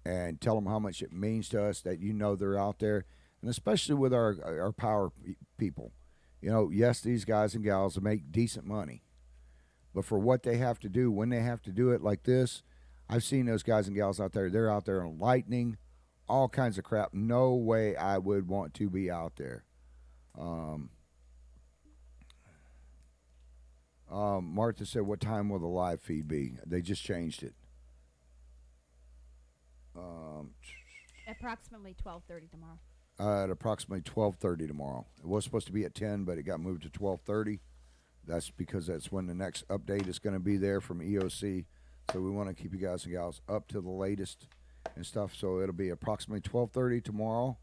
[SPEAKER 1] and tell them how much it means to us that you know they're out there. And especially with our power people. You know, yes, these guys and gals make decent money. But for what they have to do, when they have to do it like this, I've seen those guys and gals out there. They're out there in lightning, all kinds of crap. No way I would want to be out there. Martha said, what time will the live feed be? They just changed it.
[SPEAKER 3] Approximately 12:30 tomorrow.
[SPEAKER 1] At approximately 12:30 tomorrow. It was supposed to be at 10, but it got moved to 12:30. That's because that's when the next update is going to be there from EOC. So we want to keep you guys and gals up to the latest and stuff. So it'll be approximately 12:30 tomorrow,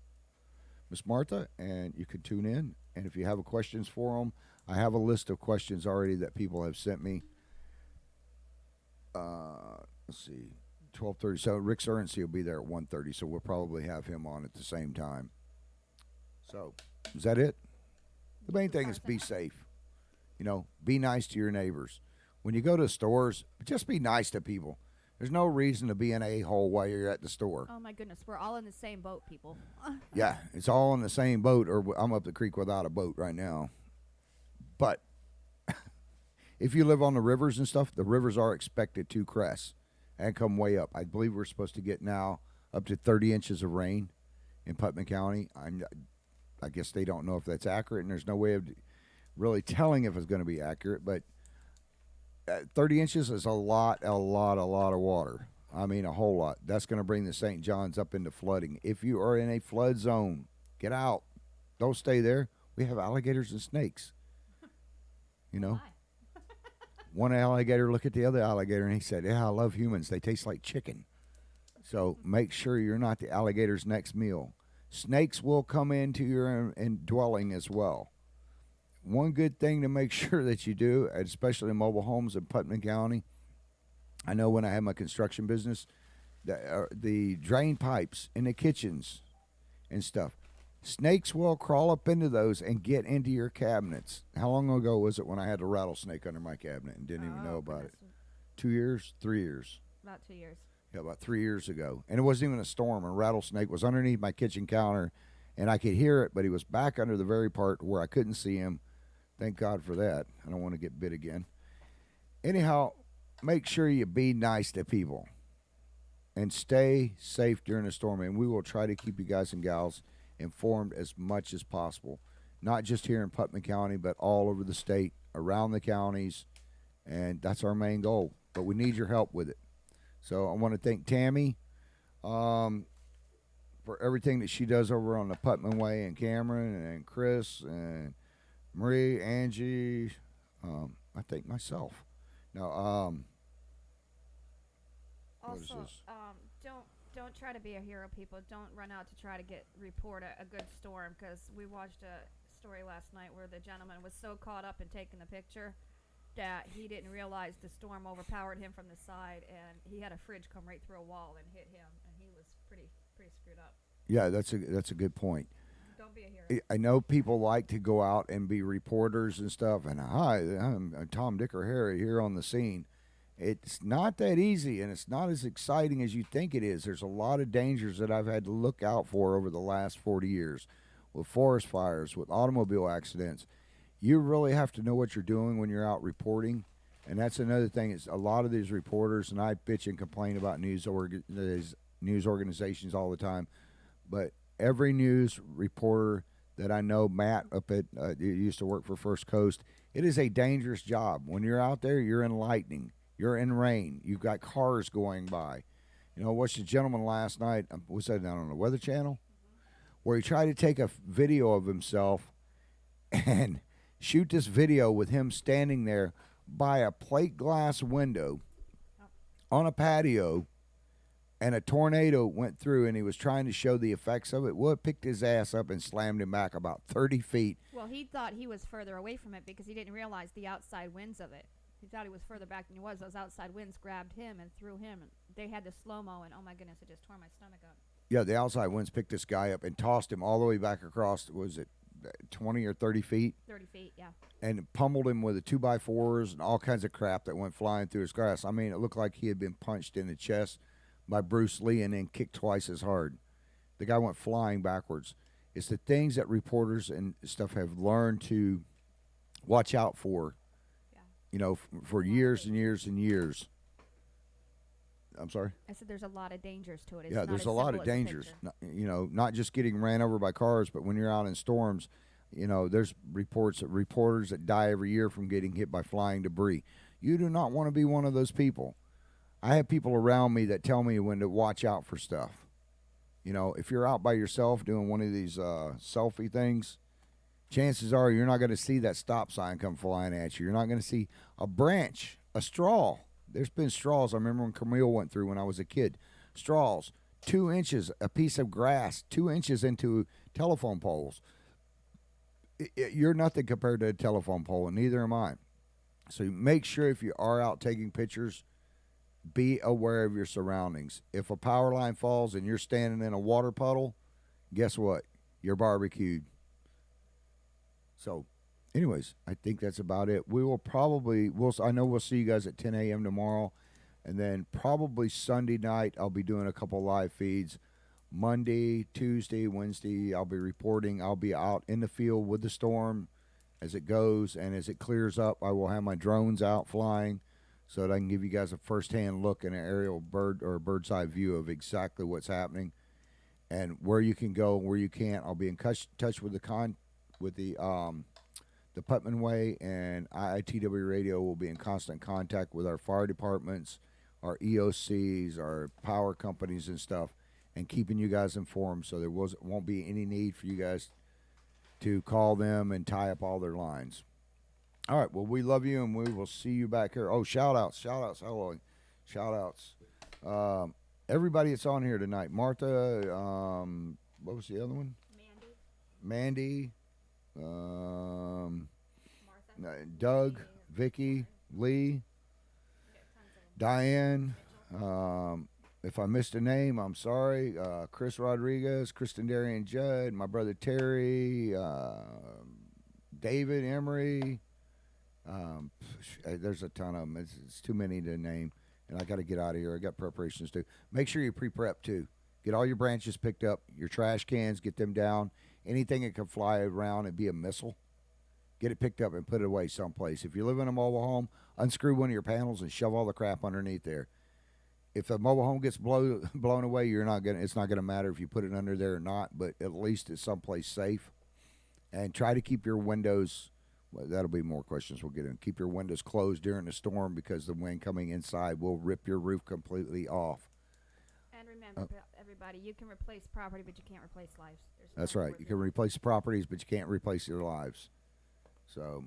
[SPEAKER 1] Miss Martha, and you can tune in. And if you have questions for them, I have a list of questions already that people have sent me. Let's see, 12:30. So Rick Surrency will be there at 1:30. So we'll probably have him on at the same time. So is that it? The main thing is be safe. You know, be nice to your neighbors. When you go to stores, just be nice to people. There's no reason to be an a-hole while you're at the store.
[SPEAKER 3] Oh my goodness, we're all in the same boat, people.
[SPEAKER 1] Yeah, it's all in the same boat, or I'm up the creek without a boat right now. But if you live on the rivers and stuff, the rivers are expected to crest and come way up. I believe we're supposed to get now up to 30 inches of rain in Putnam County. I guess they don't know if that's accurate, and there's no way of really telling if it's going to be accurate, but 30 inches is a lot of water. I mean, a whole lot. That's going to bring the St. John's up into flooding. If you are in a flood zone, get out. Don't stay there. We have alligators and snakes. You know? One alligator looked at the other alligator, and he said, yeah, I love humans. They taste like chicken. So make sure you're not the alligator's next meal. Snakes will come into your dwelling as well. One good thing to make sure that you do, especially in mobile homes in Putnam County, I know when I had my construction business, the drain pipes in the kitchens and stuff, snakes will crawl up into those and get into your cabinets. How long ago was it when I had a rattlesnake under my cabinet and didn't even know about it? 2 years? 3 years?
[SPEAKER 3] About 2 years.
[SPEAKER 1] Yeah, about 3 years ago. And it wasn't even a storm. A rattlesnake was underneath my kitchen counter, and I could hear it, but he was back under the very part where I couldn't see him. Thank God for that. I don't want to get bit again. Anyhow, make sure you be nice to people and stay safe during the storm. And we will try to keep you guys and gals informed as much as possible, not just here in Putnam County, but all over the state, around the counties. And that's our main goal. But we need your help with it. So I want to thank Tammy for everything that she does over on the Putnam Way, and Cameron and Chris and Marie, Angie, I think myself. Now, what is
[SPEAKER 3] Also,
[SPEAKER 1] this?
[SPEAKER 3] don't try to be a hero, people. Don't run out to try to report a good storm, because we watched a story last night where the gentleman was so caught up in taking the picture that he didn't realize the storm overpowered him from the side, and he had a fridge come right through a wall and hit him, and he was pretty screwed up.
[SPEAKER 1] Yeah, that's a good point.
[SPEAKER 3] Don't be a hero.
[SPEAKER 1] I know people like to go out and be reporters and stuff, and hi, I'm Tom, Dick, or Harry here on the scene. It's not that easy, and it's not as exciting as you think it is. There's a lot of dangers that I've had to look out for over the last 40 years, with forest fires, with automobile accidents. You really have to know what you're doing when you're out reporting, and that's another thing. Is a lot of these reporters, and I bitch and complain about news organizations all the time, but every news reporter that I know, Matt up at used to work for First Coast, it is a dangerous job. When you're out there, you're in lightning, you're in rain, you've got cars going by. You know, what's the gentleman last night, was that down on the Weather Channel, where he tried to take a video of himself and shoot this video with him standing there by a plate glass window on a patio and a tornado went through, and he was trying to show the effects of it. Well, it picked his ass up and slammed him back about 30 feet.
[SPEAKER 3] Well, he thought he was further away from it because he didn't realize the outside winds of it. He thought he was further back than he was. Those outside winds grabbed him and threw him. And they had the slow-mo, and oh my goodness, it just tore my stomach up.
[SPEAKER 1] Yeah, the outside winds picked this guy up and tossed him all the way back across, was it 20 or 30 feet?
[SPEAKER 3] 30 feet, yeah.
[SPEAKER 1] And pummeled him with the 2x4s and all kinds of crap that went flying through his grass. I mean, it looked like he had been punched in the chest by Bruce Lee and then kicked twice as hard. The guy went flying backwards. It's the things that reporters and stuff have learned to watch out for, you know, for years and years and years. I'm sorry?
[SPEAKER 3] I said there's a lot of dangers to it. It's
[SPEAKER 1] Yeah,
[SPEAKER 3] not
[SPEAKER 1] there's
[SPEAKER 3] as
[SPEAKER 1] a lot
[SPEAKER 3] simple
[SPEAKER 1] of
[SPEAKER 3] as a
[SPEAKER 1] dangers.
[SPEAKER 3] picture.
[SPEAKER 1] You know, not just getting ran over by cars, but when you're out in storms, you know, there's reports of reporters that die every year from getting hit by flying debris. You do not want to be one of those people. I have people around me that tell me when to watch out for stuff. You know, if you're out by yourself doing one of these selfie things, chances are you're not going to see that stop sign come flying at you. You're not going to see a branch, a straw. There's been straws. I remember when Camille went through when I was a kid. Straws, 2 inches, a piece of grass, 2 inches into telephone poles. You're nothing compared to a telephone pole, and neither am I. So make sure if you are out taking pictures, be aware of your surroundings. If a power line falls and you're standing in a water puddle, guess what? You're barbecued. So, anyways, I think that's about it. We will probably, I know we'll see you guys at 10 a.m. tomorrow, and then probably Sunday night I'll be doing a couple live feeds. Monday, Tuesday, Wednesday, I'll be reporting. I'll be out in the field with the storm as it goes, and as it clears up, I will have my drones out flying so that I can give you guys a first-hand look and an aerial bird's eye view of exactly what's happening and where you can go and where you can't. I'll be in touch with the Putman Way, and IITW Radio will be in constant contact with our fire departments, our EOCs, our power companies and stuff, and keeping you guys informed so there won't be any need for you guys to call them and tie up all their lines. All right, well, we love you, and we will see you back here. Oh, shout-outs. Hello. Shout-outs. Everybody that's on here tonight. Martha, what was the other one? Mandy. Doug, Vicky, Lee, Diane. If I missed a name, I'm sorry. Chris Rodriguez, Kristen Darian Judd, my brother Terry, David Emery. There's a ton of them. It's too many to name, and I got to get out of here. I got preparations to do. Make sure you pre-prep too. Get all your branches picked up, your trash cans, get them down. Anything that can fly around and be a missile, get it picked up and put it away someplace. If you live in a mobile home, unscrew one of your panels and shove all the crap underneath there. If the mobile home gets blown away, it's not gonna matter if you put it under there or not, but at least it's someplace safe. And try to keep your windows. Well, that'll be more questions we'll get in. Keep your windows closed during the storm because the wind coming inside will rip your roof completely off.
[SPEAKER 3] And remember, everybody, you can replace property, but you can't replace lives.
[SPEAKER 1] That's right. You can replace properties, but you can't replace your lives. So,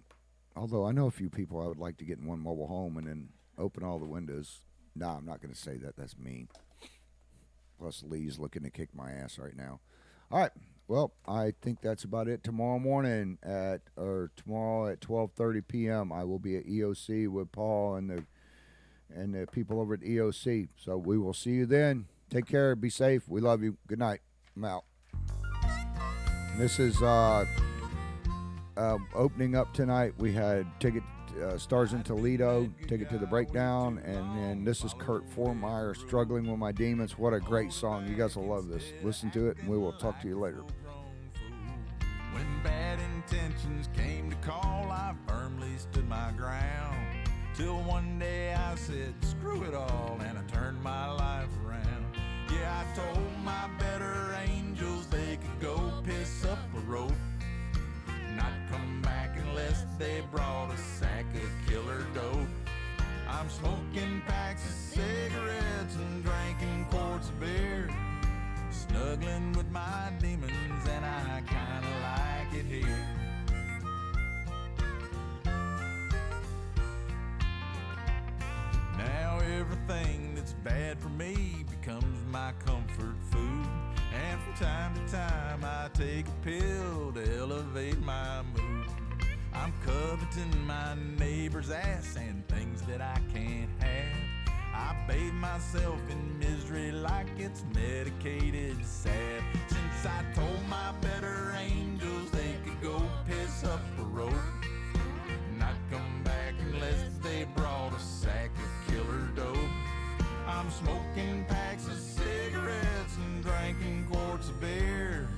[SPEAKER 1] although I know a few people I would like to get in one mobile home and then open all the windows. No, I'm not going to say that. That's mean. Plus, Lee's looking to kick my ass right now. All right. Well, I think that's about it. Tomorrow at 12:30 p.m., I will be at EOC with Paul and the people over at EOC. So we will see you then. Take care. Be safe. We love you. Good night. I'm out. And this is opening up tonight. We had ticket Stars in Toledo, Ticket to the Breakdown, and then this is Kurt Formeyer, Struggling with My Demons. What a great song. You guys will love this. Listen to it, and we will talk to you later.
[SPEAKER 6] When bad intentions came to call, I firmly stood my ground. Till one day I said, screw it all, and I turned my life around. Yeah, I told my better angels they could go piss up a rope, not come back unless they brought a sack of killer dope. I'm smoking packs of cigarettes and drinking quarts of beer, snuggling with my demons, and I kinda like it here. Now everything that's bad for me becomes becomes my comfort food. And from time to time I take a pill to elevate my mood. I'm coveting my neighbor's ass and things that I can't have. I bathe myself in misery like it's medicated salve. Since I told my better angels they could go piss up a road, not come back unless they brought a sack of killer dope. I'm smoking packs of cigarettes and drinking quarts of beer,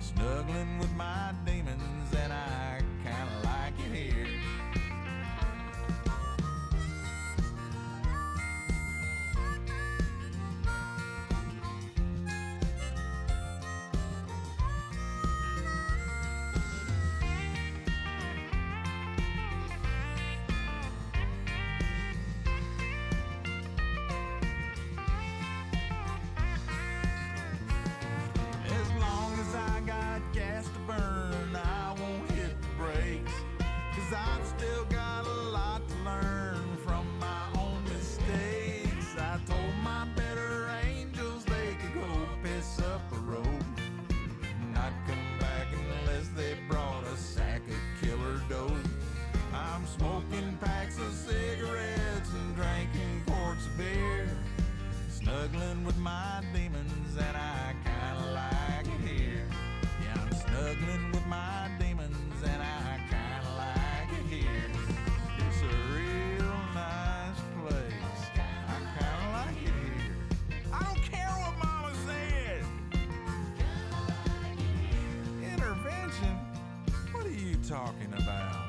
[SPEAKER 6] snuggling with my demons, and I kinda like it here. As long as I got gas to burn, I won't hit the brakes, 'cause I've still got a lot to learn from my own mistakes. I told my better angels they could go piss up a road, not come back unless they brought a sack of killer dope. I'm smoking packs of cigarettes and drinking quarts of beer, snuggling with my demons, and I kinda like it here. Yeah, I'm snuggling with my demons, and I kinda like it here. It's a real nice place. I kinda like it here. I don't care what Mama said. Intervention? What are you talking about?